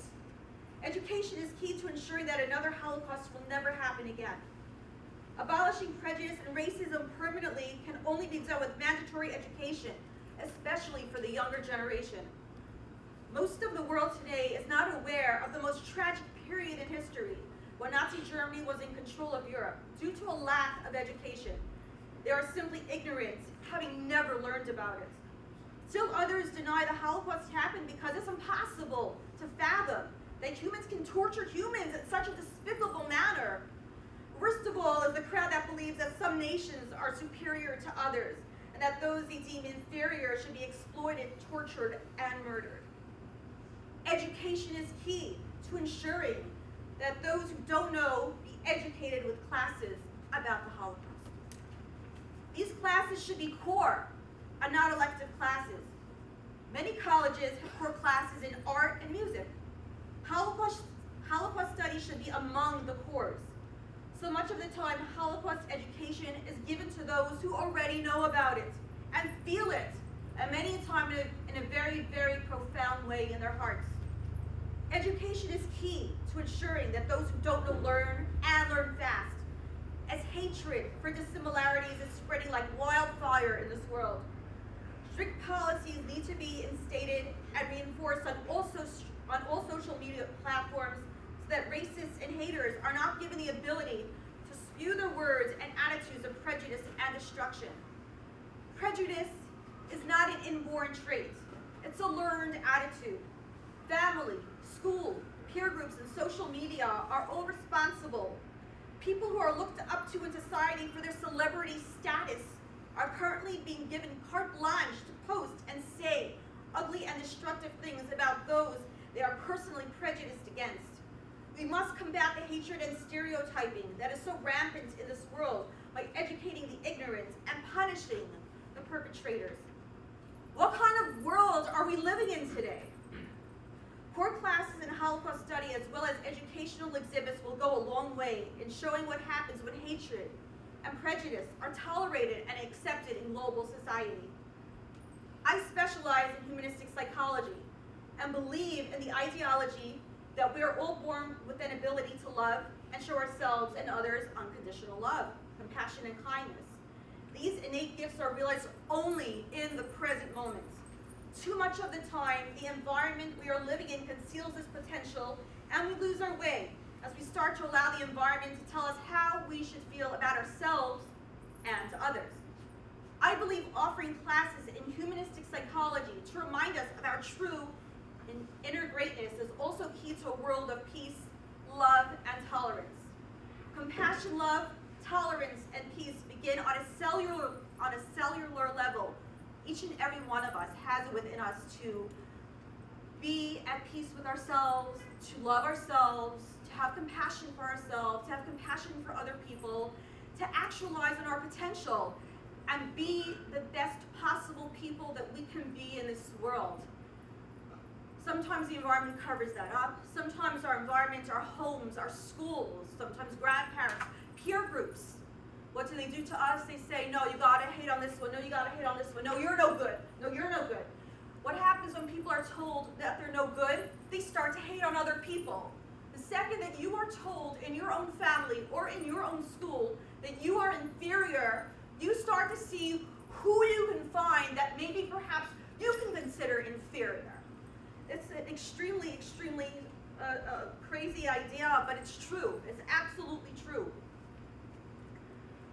Education is key to ensuring that another Holocaust will never happen again. Abolishing prejudice and racism permanently can only be done with mandatory education, especially for the younger generation. Most of the world today is not aware of the most tragic period in history, when Nazi Germany was in control of Europe, due to a lack of education. They are simply ignorant, having never learned about it. Still others deny the Holocaust happened because it's impossible to fathom that humans can torture humans in such a despicable manner. Worst of all is the crowd that believes that some nations are superior to others, and that those they deem inferior should be exploited, tortured, and murdered. Education is key to ensuring that those who don't know be educated with classes about the Holocaust. These classes should be core and not elective classes. Many colleges have core classes in art and music. Holocaust studies should be among the cores. So much of the time, Holocaust education is given to those who already know about it and feel it, and many a time in a very, very profound way in their hearts. Education is key to ensuring that those who don't know learn and learn fast, as hatred for dissimilarities is spreading like wildfire in this world. Strict policies need to be instated and reinforced on all social media platforms so that racists and haters are not given the ability to spew their words and attitudes of prejudice and destruction. Prejudice is not an inborn trait. It's a learned attitude. Family, school, peer groups, and social media are all responsible. People who are looked up to in society for their celebrity status are currently being given carte blanche to post and say ugly and destructive things about those they are personally prejudiced against. We must combat the hatred and stereotyping that is so rampant in this world by educating the ignorant and punishing the perpetrators. What kind of world are we living in today? Core classes in Holocaust study as well as educational exhibits will go a long way in showing what happens when hatred and prejudice are tolerated and accepted in global society. I specialize in humanistic psychology and believe in the ideology that we are all born with an ability to love and show ourselves and others unconditional love, compassion, and kindness. These innate gifts are realized only in the present moment. Too much of the time, the environment we are living in conceals this potential, and we lose our way as we start to allow the environment to tell us how we should feel about ourselves and others. I believe offering classes in humanistic psychology to remind us of our true and inner greatness is also key to a world of peace, love, and tolerance. Compassion, love, tolerance, and peace begin on a cellular level. Each and every one of us has it within us to be at peace with ourselves, to love ourselves, to have compassion for ourselves, to have compassion for other people, to actualize on our potential, and be the best possible people that we can be in this world. Sometimes the environment covers that up. Sometimes our environment, our homes, our schools, sometimes grandparents, peer groups. What do they do to us? They say, no, you gotta hate on this one. No, you gotta hate on this one. No, you're no good. No, you're no good. What happens when people are told that they're no good? They start to hate on other people. The second that you are told in your own family or in your own school that you are inferior, you start to see who you can find that maybe perhaps you can consider inferior. It's an extremely crazy idea, but it's true. It's absolutely true.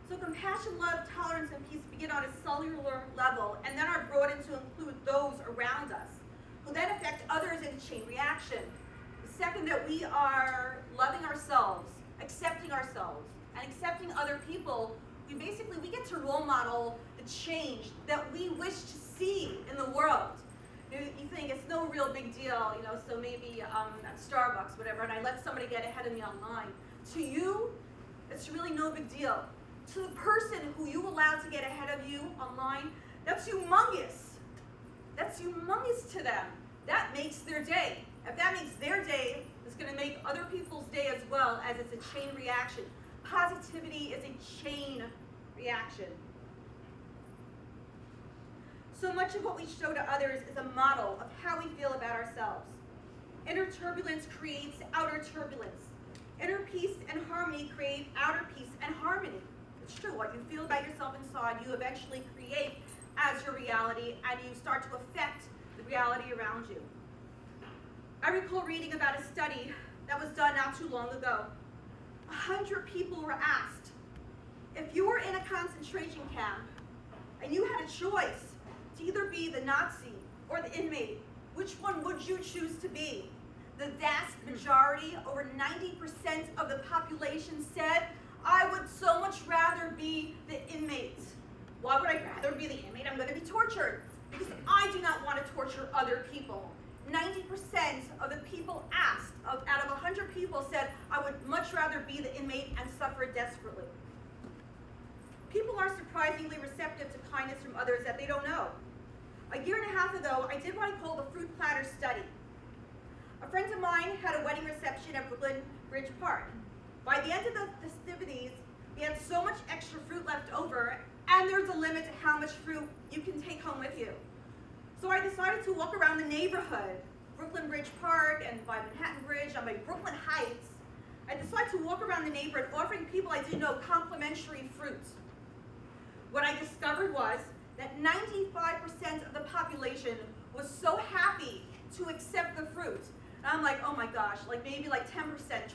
So compassion, love, tolerance, and peace begin on a cellular level and then are brought in to include those around us, who then affect others in chain reaction. The second that we are loving ourselves, and accepting other people, we get to role model the change that we wish to see in the world. You think it's no real big deal, so maybe at Starbucks, whatever, and I let somebody get ahead of me online. To you, it's really no big deal. To the person who you allowed to get ahead of you online, that's humongous. That's humongous to them. That makes their day. If that makes their day, it's going to make other people's day as well, as it's a chain reaction. Positivity is a chain reaction. So much of what we show to others is a model of how we feel about ourselves. Inner turbulence creates outer turbulence. Inner peace and harmony create outer peace and harmony. It's true, what you feel about yourself inside, you eventually create as your reality, and you start to affect the reality around you. I recall reading about a study that was done not too long ago. 100 people were asked, if you were in a concentration camp and you had a choice to either be the Nazi or the inmate, which one would you choose to be? The vast majority, over 90% of the population said, I would so much rather be the inmate. Why would I rather be the inmate? I'm going to be tortured because I do not want to torture other people. 90% of the people asked, out of 100 people, said, I would much rather be the inmate and suffer desperately. People are surprisingly receptive to kindness from others that they don't know. A year and a half ago, I did what I call the fruit platter study. A friend of mine had a wedding reception at Brooklyn Bridge Park. By the end of the festivities, we had so much extra fruit left over, and there's a limit to how much fruit you can take home with you. So I decided to walk around the neighborhood, Brooklyn Bridge Park and by Manhattan Bridge, on my Brooklyn Heights. I decided to walk around the neighborhood offering people I didn't know complimentary fruit. What I discovered was that 95% of the population was so happy to accept the fruit. And I'm like, oh my gosh, like maybe like 10%,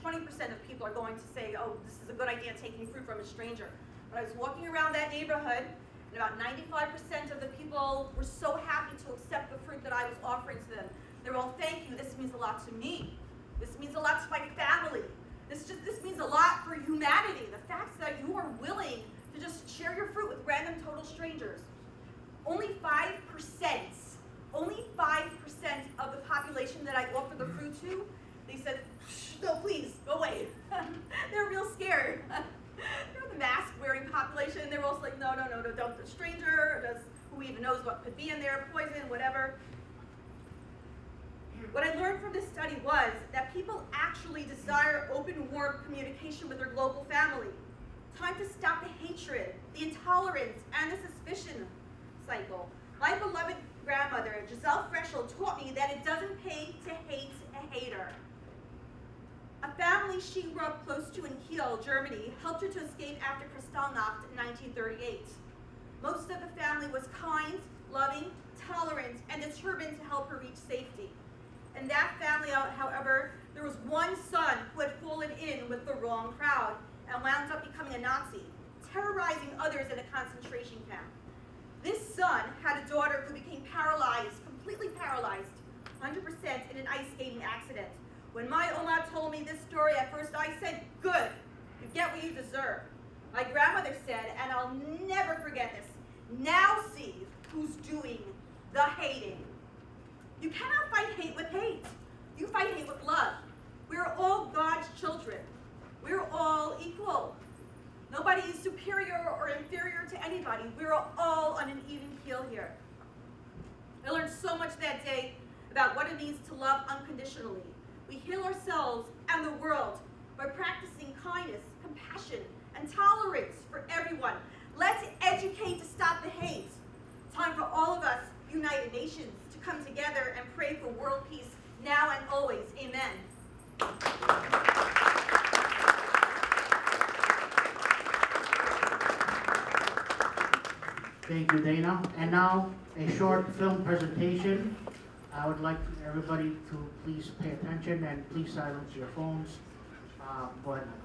20% of people are going to say, oh, this is a good idea, taking fruit from a stranger. But I was walking around that neighborhood, and about 95% of the people were so happy to accept the fruit that I was offering to them. They were all, thank you, this means a lot to me. This means a lot to my family. This means a lot for humanity. The fact that you are willing to just share your fruit with random total strangers. Only 5% of the population that I offered the fruit to, they said, no, please, go away. They're real scared. They're the mask-wearing population, and they're also like, no, don't, the stranger, who even knows what could be in there, poison, whatever. What I learned from this study was that people actually desire open, warm communication with their local family. Time to stop the hatred, the intolerance, and the suspicion cycle. My beloved grandmother, Giselle Freschel, taught me that it doesn't pay to hate a hater. A family she grew up close to in Kiel, Germany, helped her to escape after Kristallnacht in 1938. Most of the family was kind, loving, tolerant, and determined to help her reach safety. In that family, however, there was one son who had fallen in with the wrong crowd and wound up becoming a Nazi, terrorizing others in a concentration camp. This son had a daughter who became paralyzed, completely paralyzed, 100% in an ice skating accident. When my Oma told me this story, at first I said, good, you get what you deserve. My grandmother said, and I'll never forget this, now see who's doing the hating. You cannot fight hate with hate. You fight hate with love. We're all God's children. We're all equal. Nobody is superior or inferior to anybody. We're all on an even keel here. I learned so much that day about what it means to love unconditionally. We heal ourselves and the world by practicing kindness, compassion, and tolerance for everyone. Let's educate to stop the hate. Time for all of us, United Nations, to come together and pray for world peace now and always. Amen. Thank you, Dana. And now, a short film presentation. I would like everybody to please pay attention and please silence your phones. Go ahead, Michael.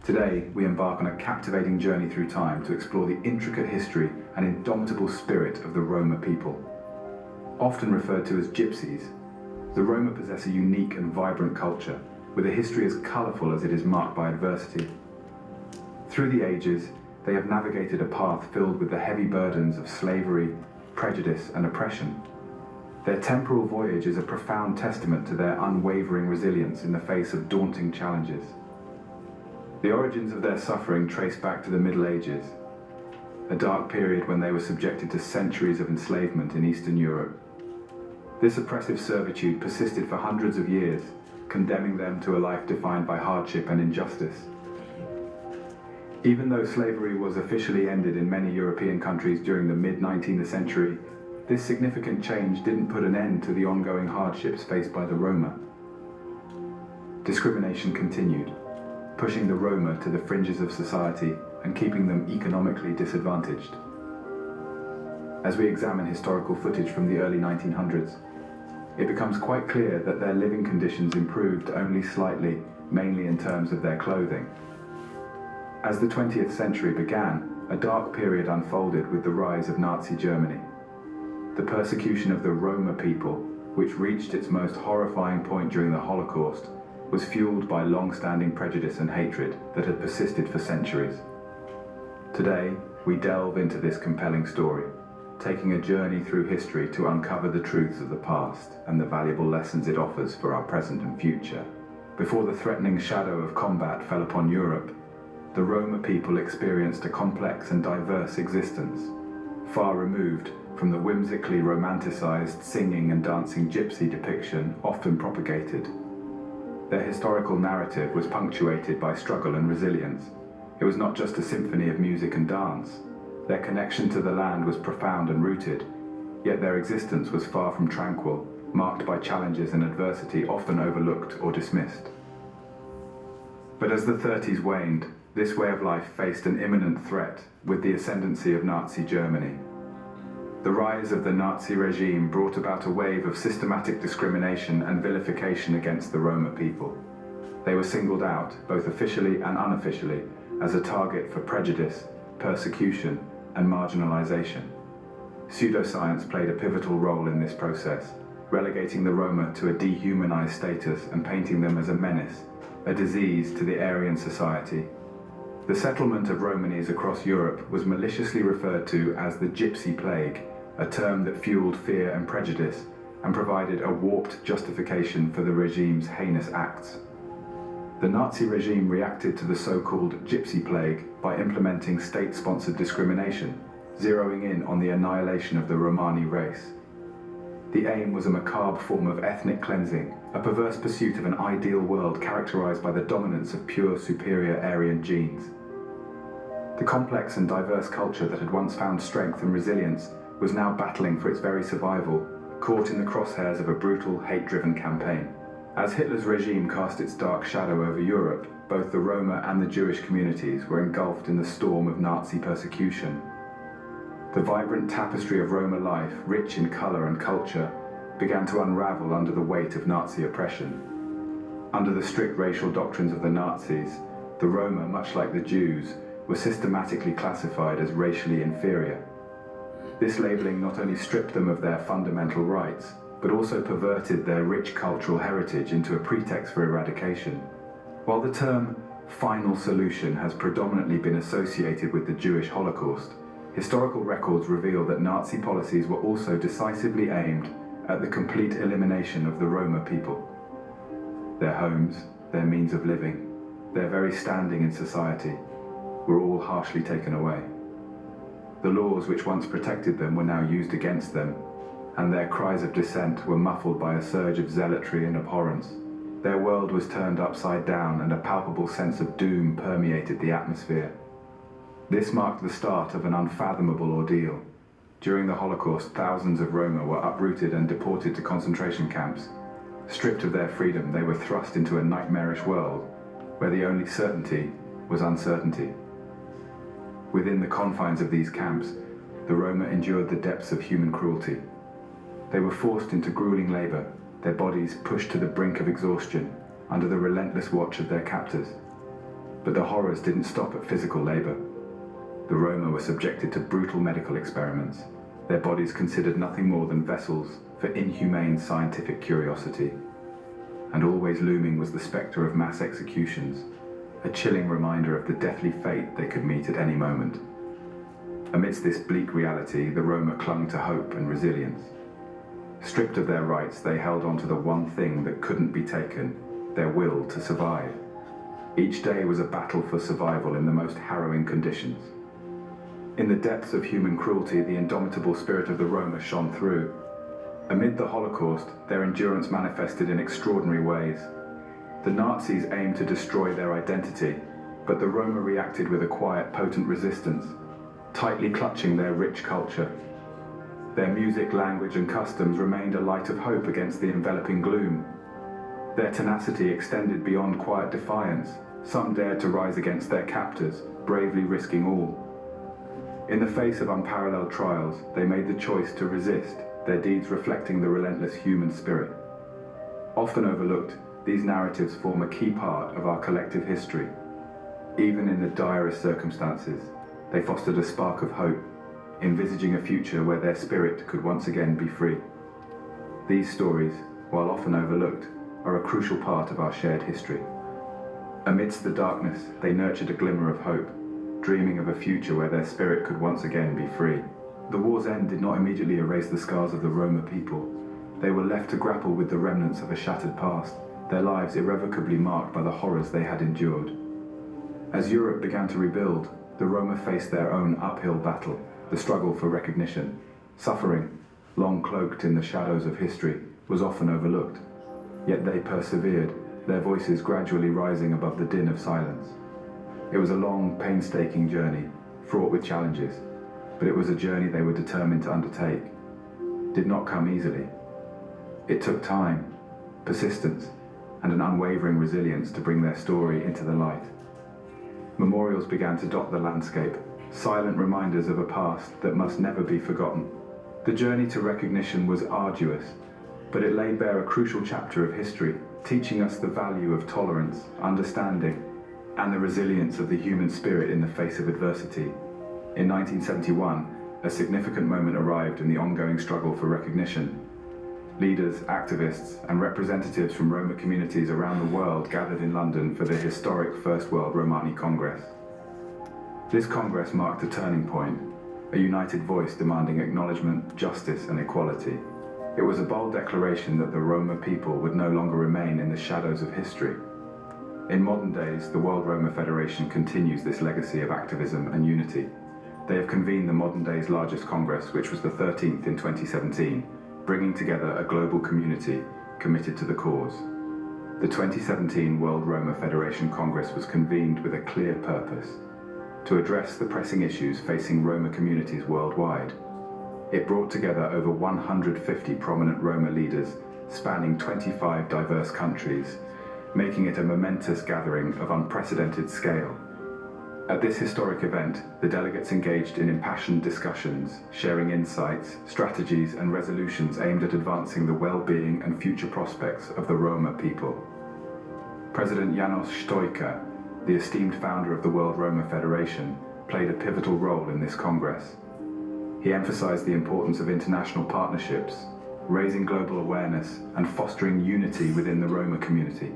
Today, we embark on a captivating journey through time to explore the intricate history and indomitable spirit of the Roma people. Often referred to as gypsies, the Roma possess a unique and vibrant culture, with a history as colourful as it is marked by adversity. Through the ages, they have navigated a path filled with the heavy burdens of slavery, prejudice, and oppression. Their temporal voyage is a profound testament to their unwavering resilience in the face of daunting challenges. The origins of their suffering trace back to the Middle Ages, a dark period when they were subjected to centuries of enslavement in Eastern Europe. This oppressive servitude persisted for hundreds of years, condemning them to a life defined by hardship and injustice. Even though slavery was officially ended in many European countries during the mid-19th century, this significant change didn't put an end to the ongoing hardships faced by the Roma. Discrimination continued, pushing the Roma to the fringes of society and keeping them economically disadvantaged. As we examine historical footage from the early 1900s, it becomes quite clear that their living conditions improved only slightly, mainly in terms of their clothing. As the 20th century began, a dark period unfolded with the rise of Nazi Germany. The persecution of the Roma people, which reached its most horrifying point during the Holocaust, was fueled by long-standing prejudice and hatred that had persisted for centuries. Today, we delve into this compelling story, taking a journey through history to uncover the truths of the past and the valuable lessons it offers for our present and future. Before the threatening shadow of combat fell upon Europe, the Roma people experienced a complex and diverse existence, far removed from the whimsically romanticized singing and dancing gypsy depiction often propagated. Their historical narrative was punctuated by struggle and resilience. It was not just a symphony of music and dance. Their connection to the land was profound and rooted, yet their existence was far from tranquil, marked by challenges and adversity often overlooked or dismissed. But as the 30s waned, this way of life faced an imminent threat with the ascendancy of Nazi Germany. The rise of the Nazi regime brought about a wave of systematic discrimination and vilification against the Roma people. They were singled out, both officially and unofficially, as a target for prejudice, persecution, and marginalization. Pseudoscience played a pivotal role in this process, relegating the Roma to a dehumanized status and painting them as a menace, a disease to the Aryan society. The settlement of Romanis across Europe was maliciously referred to as the Gypsy Plague, a term that fueled fear and prejudice and provided a warped justification for the regime's heinous acts. The Nazi regime reacted to the so-called Gypsy Plague by implementing state-sponsored discrimination, zeroing in on the annihilation of the Romani race. The aim was a macabre form of ethnic cleansing, a perverse pursuit of an ideal world characterized by the dominance of pure superior Aryan genes. The complex and diverse culture that had once found strength and resilience was now battling for its very survival, caught in the crosshairs of a brutal, hate-driven campaign. As Hitler's regime cast its dark shadow over Europe, both the Roma and the Jewish communities were engulfed in the storm of Nazi persecution. The vibrant tapestry of Roma life, rich in color and culture, began to unravel under the weight of Nazi oppression. Under the strict racial doctrines of the Nazis, the Roma, much like the Jews, were systematically classified as racially inferior. This labeling not only stripped them of their fundamental rights, but also perverted their rich cultural heritage into a pretext for eradication. While the term final solution has predominantly been associated with the Jewish Holocaust, historical records reveal that Nazi policies were also decisively aimed at the complete elimination of the Roma people. Their homes, their means of living, their very standing in society were all harshly taken away. The laws which once protected them were now used against them, and their cries of dissent were muffled by a surge of zealotry and abhorrence. Their world was turned upside down, and a palpable sense of doom permeated the atmosphere. This marked the start of an unfathomable ordeal. During the Holocaust, thousands of Roma were uprooted and deported to concentration camps. Stripped of their freedom, they were thrust into a nightmarish world, where the only certainty was uncertainty. Within the confines of these camps, the Roma endured the depths of human cruelty. They were forced into grueling labor, their bodies pushed to the brink of exhaustion under the relentless watch of their captors. But the horrors didn't stop at physical labor. The Roma were subjected to brutal medical experiments, their bodies considered nothing more than vessels for inhumane scientific curiosity. And always looming was the specter of mass executions, a chilling reminder of the deathly fate they could meet at any moment. Amidst this bleak reality, the Roma clung to hope and resilience. Stripped of their rights, they held on to the one thing that couldn't be taken, their will to survive. Each day was a battle for survival in the most harrowing conditions. In the depths of human cruelty, the indomitable spirit of the Roma shone through. Amid the Holocaust, their endurance manifested in extraordinary ways. The Nazis aimed to destroy their identity, but the Roma reacted with a quiet, potent resistance, tightly clutching their rich culture. Their music, language, and customs remained a light of hope against the enveloping gloom. Their tenacity extended beyond quiet defiance. Some dared to rise against their captors, bravely risking all. In the face of unparalleled trials, they made the choice to resist, their deeds reflecting the relentless human spirit. Often overlooked, these narratives form a key part of our collective history. Even in the direst circumstances, they fostered a spark of hope, envisaging a future where their spirit could once again be free. These stories, while often overlooked, are a crucial part of our shared history. Amidst the darkness, they nurtured a glimmer of hope, dreaming of a future where their spirit could once again be free. The war's end did not immediately erase the scars of the Roma people. They were left to grapple with the remnants of a shattered past, their lives irrevocably marked by the horrors they had endured. As Europe began to rebuild, the Roma faced their own uphill battle, the struggle for recognition. Suffering, long cloaked in the shadows of history, was often overlooked. Yet they persevered, their voices gradually rising above the din of silence. It was a long, painstaking journey, fraught with challenges, but it was a journey they were determined to undertake. It did not come easily. It took time, persistence, and an unwavering resilience to bring their story into the light. Memorials began to dot the landscape, silent reminders of a past that must never be forgotten. The journey to recognition was arduous, but it laid bare a crucial chapter of history, teaching us the value of tolerance, understanding, and the resilience of the human spirit in the face of adversity. In 1971, a significant moment arrived in the ongoing struggle for recognition. Leaders, activists, and representatives from Roma communities around the world gathered in London for the historic First World Romani Congress. This Congress marked a turning point, a united voice demanding acknowledgement, justice, and equality. It was a bold declaration that the Roma people would no longer remain in the shadows of history. In modern days, the World Roma Federation continues this legacy of activism and unity. They have convened the modern day's largest Congress, which was the 13th in 2017, bringing together a global community committed to the cause. The 2017 World Roma Federation Congress was convened with a clear purpose: to address the pressing issues facing Roma communities worldwide. It brought together over 150 prominent Roma leaders spanning 25 diverse countries, making it a momentous gathering of unprecedented scale. At this historic event, the delegates engaged in impassioned discussions, sharing insights, strategies, and resolutions aimed at advancing the well-being and future prospects of the Roma people. President Janos Stoica, the esteemed founder of the World Roma Federation, played a pivotal role in this Congress. He emphasized the importance of international partnerships, raising global awareness, and fostering unity within the Roma community.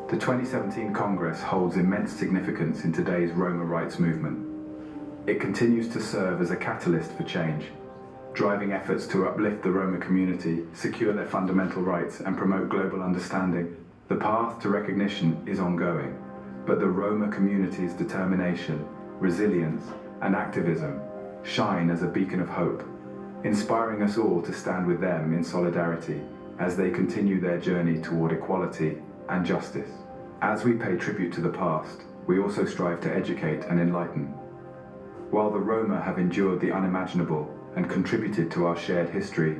The 2017 Congress holds immense significance in today's Roma rights movement. It continues to serve as a catalyst for change, driving efforts to uplift the Roma community, secure their fundamental rights, and promote global understanding. The path to recognition is ongoing, but the Roma community's determination, resilience, and activism shine as a beacon of hope, inspiring us all to stand with them in solidarity as they continue their journey toward equality and justice. As we pay tribute to the past, we also strive to educate and enlighten. While the Roma have endured the unimaginable and contributed to our shared history,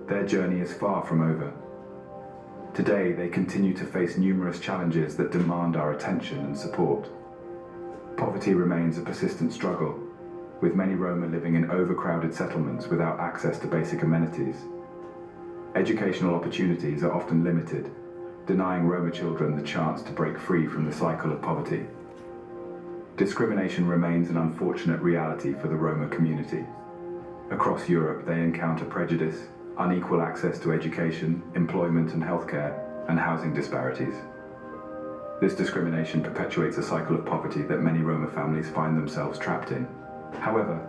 their journey is far from over. Today, they continue to face numerous challenges that demand our attention and support. Poverty remains a persistent struggle, with many Roma living in overcrowded settlements without access to basic amenities. Educational opportunities are often limited, denying Roma children the chance to break free from the cycle of poverty. Discrimination remains an unfortunate reality for the Roma community. Across Europe, they encounter prejudice, unequal access to education, employment and healthcare, and housing disparities. This discrimination perpetuates a cycle of poverty that many Roma families find themselves trapped in. However,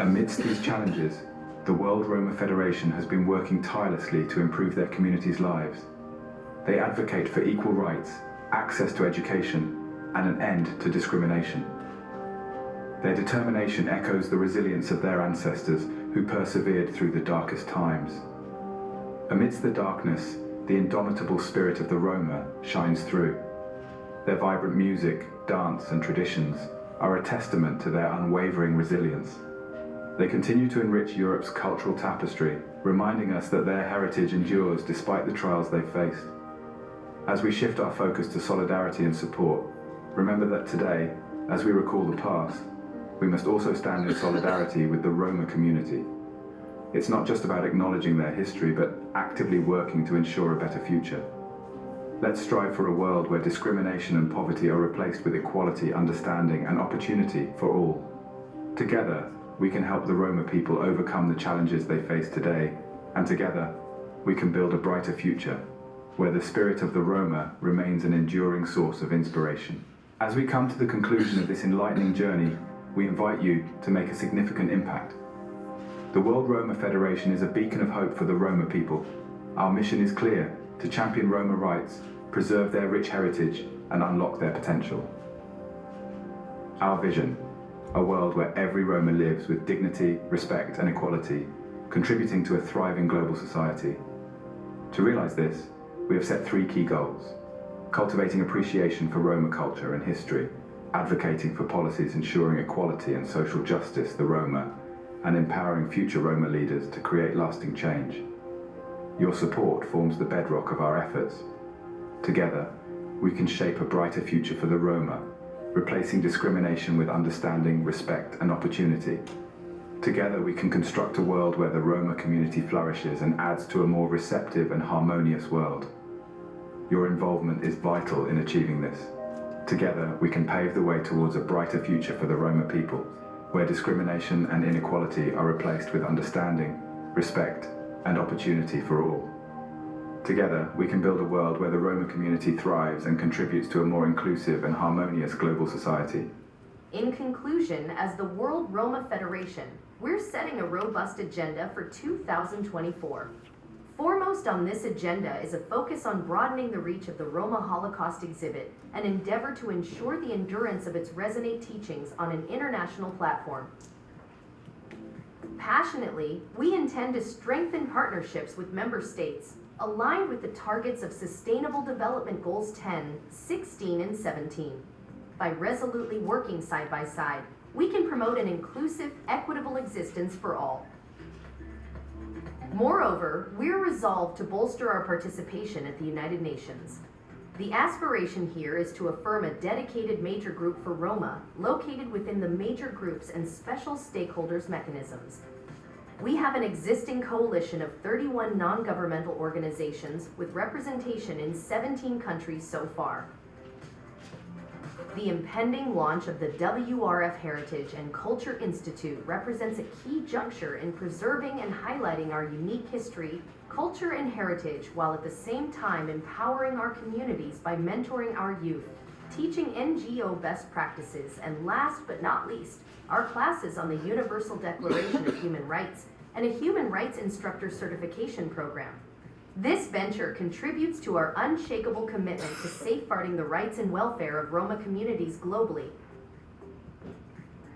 amidst these challenges, the World Roma Federation has been working tirelessly to improve their communities' lives. They advocate for equal rights, access to education, and an end to discrimination. Their determination echoes the resilience of their ancestors who persevered through the darkest times. Amidst the darkness, the indomitable spirit of the Roma shines through. Their vibrant music, dance, and traditions are a testament to their unwavering resilience. They continue to enrich Europe's cultural tapestry, reminding us that their heritage endures despite the trials they've faced. As we shift our focus to solidarity and support, remember that today, as we recall the past, we must also stand in solidarity with the Roma community. It's not just about acknowledging their history, but actively working to ensure a better future. Let's strive for a world where discrimination and poverty are replaced with equality, understanding, and opportunity for all. Together, we can help the Roma people overcome the challenges they face today, and together, we can build a brighter future, where the spirit of the Roma remains an enduring source of inspiration. As we come to the conclusion of this enlightening journey, we invite you to make a significant impact. The World Roma Federation is a beacon of hope for the Roma people. Our mission is clear: to champion Roma rights, preserve their rich heritage, and unlock their potential. Our vision: a world where every Roma lives with dignity, respect, and equality, contributing to a thriving global society. To realize this, we have set 3 key goals: cultivating appreciation for Roma culture and history, advocating for policies ensuring equality and social justice, the Roma, and empowering future Roma leaders to create lasting change. Your support forms the bedrock of our efforts. Together, we can shape a brighter future for the Roma, replacing discrimination with understanding, respect, and opportunity. Together, we can construct a world where the Roma community flourishes and adds to a more receptive and harmonious world. Your involvement is vital in achieving this. Together, we can pave the way towards a brighter future for the Roma people, where discrimination and inequality are replaced with understanding, respect, and opportunity for all. Together, we can build a world where the Roma community thrives and contributes to a more inclusive and harmonious global society. In conclusion, as the World Roma Federation, we're setting a robust agenda for 2024. Foremost on this agenda is a focus on broadening the reach of the Roma Holocaust exhibit, an endeavor to ensure the endurance of its resonate teachings on an international platform. Passionately, we intend to strengthen partnerships with member states, aligned with the targets of Sustainable Development Goals 10, 16, and 17. By resolutely working side by side, we can promote an inclusive, equitable existence for all. Moreover, we're resolved to bolster our participation at the United Nations. The aspiration here is to affirm a dedicated major group for Roma, located within the major groups and special stakeholders mechanisms. We have an existing coalition of 31 non-governmental organizations with representation in 17 countries so far. The impending launch of the WRF Heritage and Culture Institute represents a key juncture in preserving and highlighting our unique history, culture, and heritage, while at the same time empowering our communities by mentoring our youth, teaching NGO best practices, and last but not least, our classes on the Universal Declaration of Human Rights and a Human Rights Instructor Certification Program. This venture contributes to our unshakable commitment to safeguarding the rights and welfare of Roma communities globally.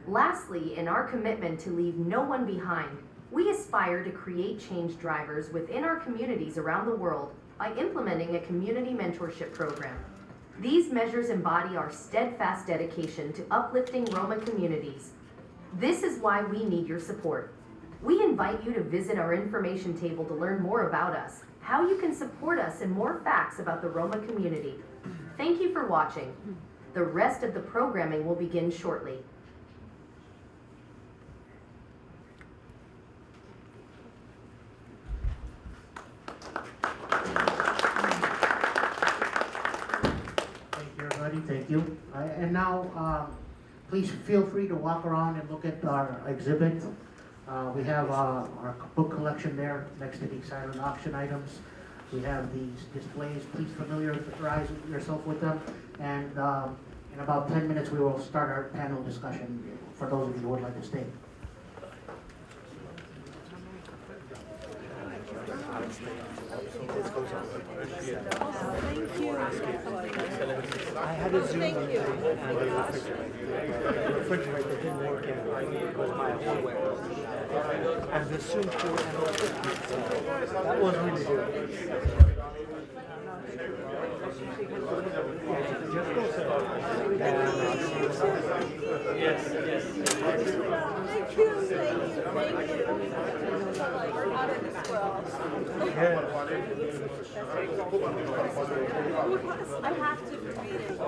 Lastly, in our commitment to leave no one behind, we aspire to create change drivers within our communities around the world by implementing a community mentorship program. These measures embody our steadfast dedication to uplifting Roma communities. This is why we need your support. We invite you to visit our information table to learn more about us, how you can support us, and more facts about the Roma community. Thank you for watching. The rest of the programming will begin shortly. Thank you, everybody. Thank you. And now, please feel free to walk around and look at our exhibit. We have our book collection there next to the silent auction items. We have these displays. Please familiarize yourself with them. And in about 10 minutes, we will start our panel discussion for those of you who would like to stay. I had a Zoom and the refrigerator didn't work in because my hardware. And the Zoom tool and that was really good. Yes, yes. I have to read it.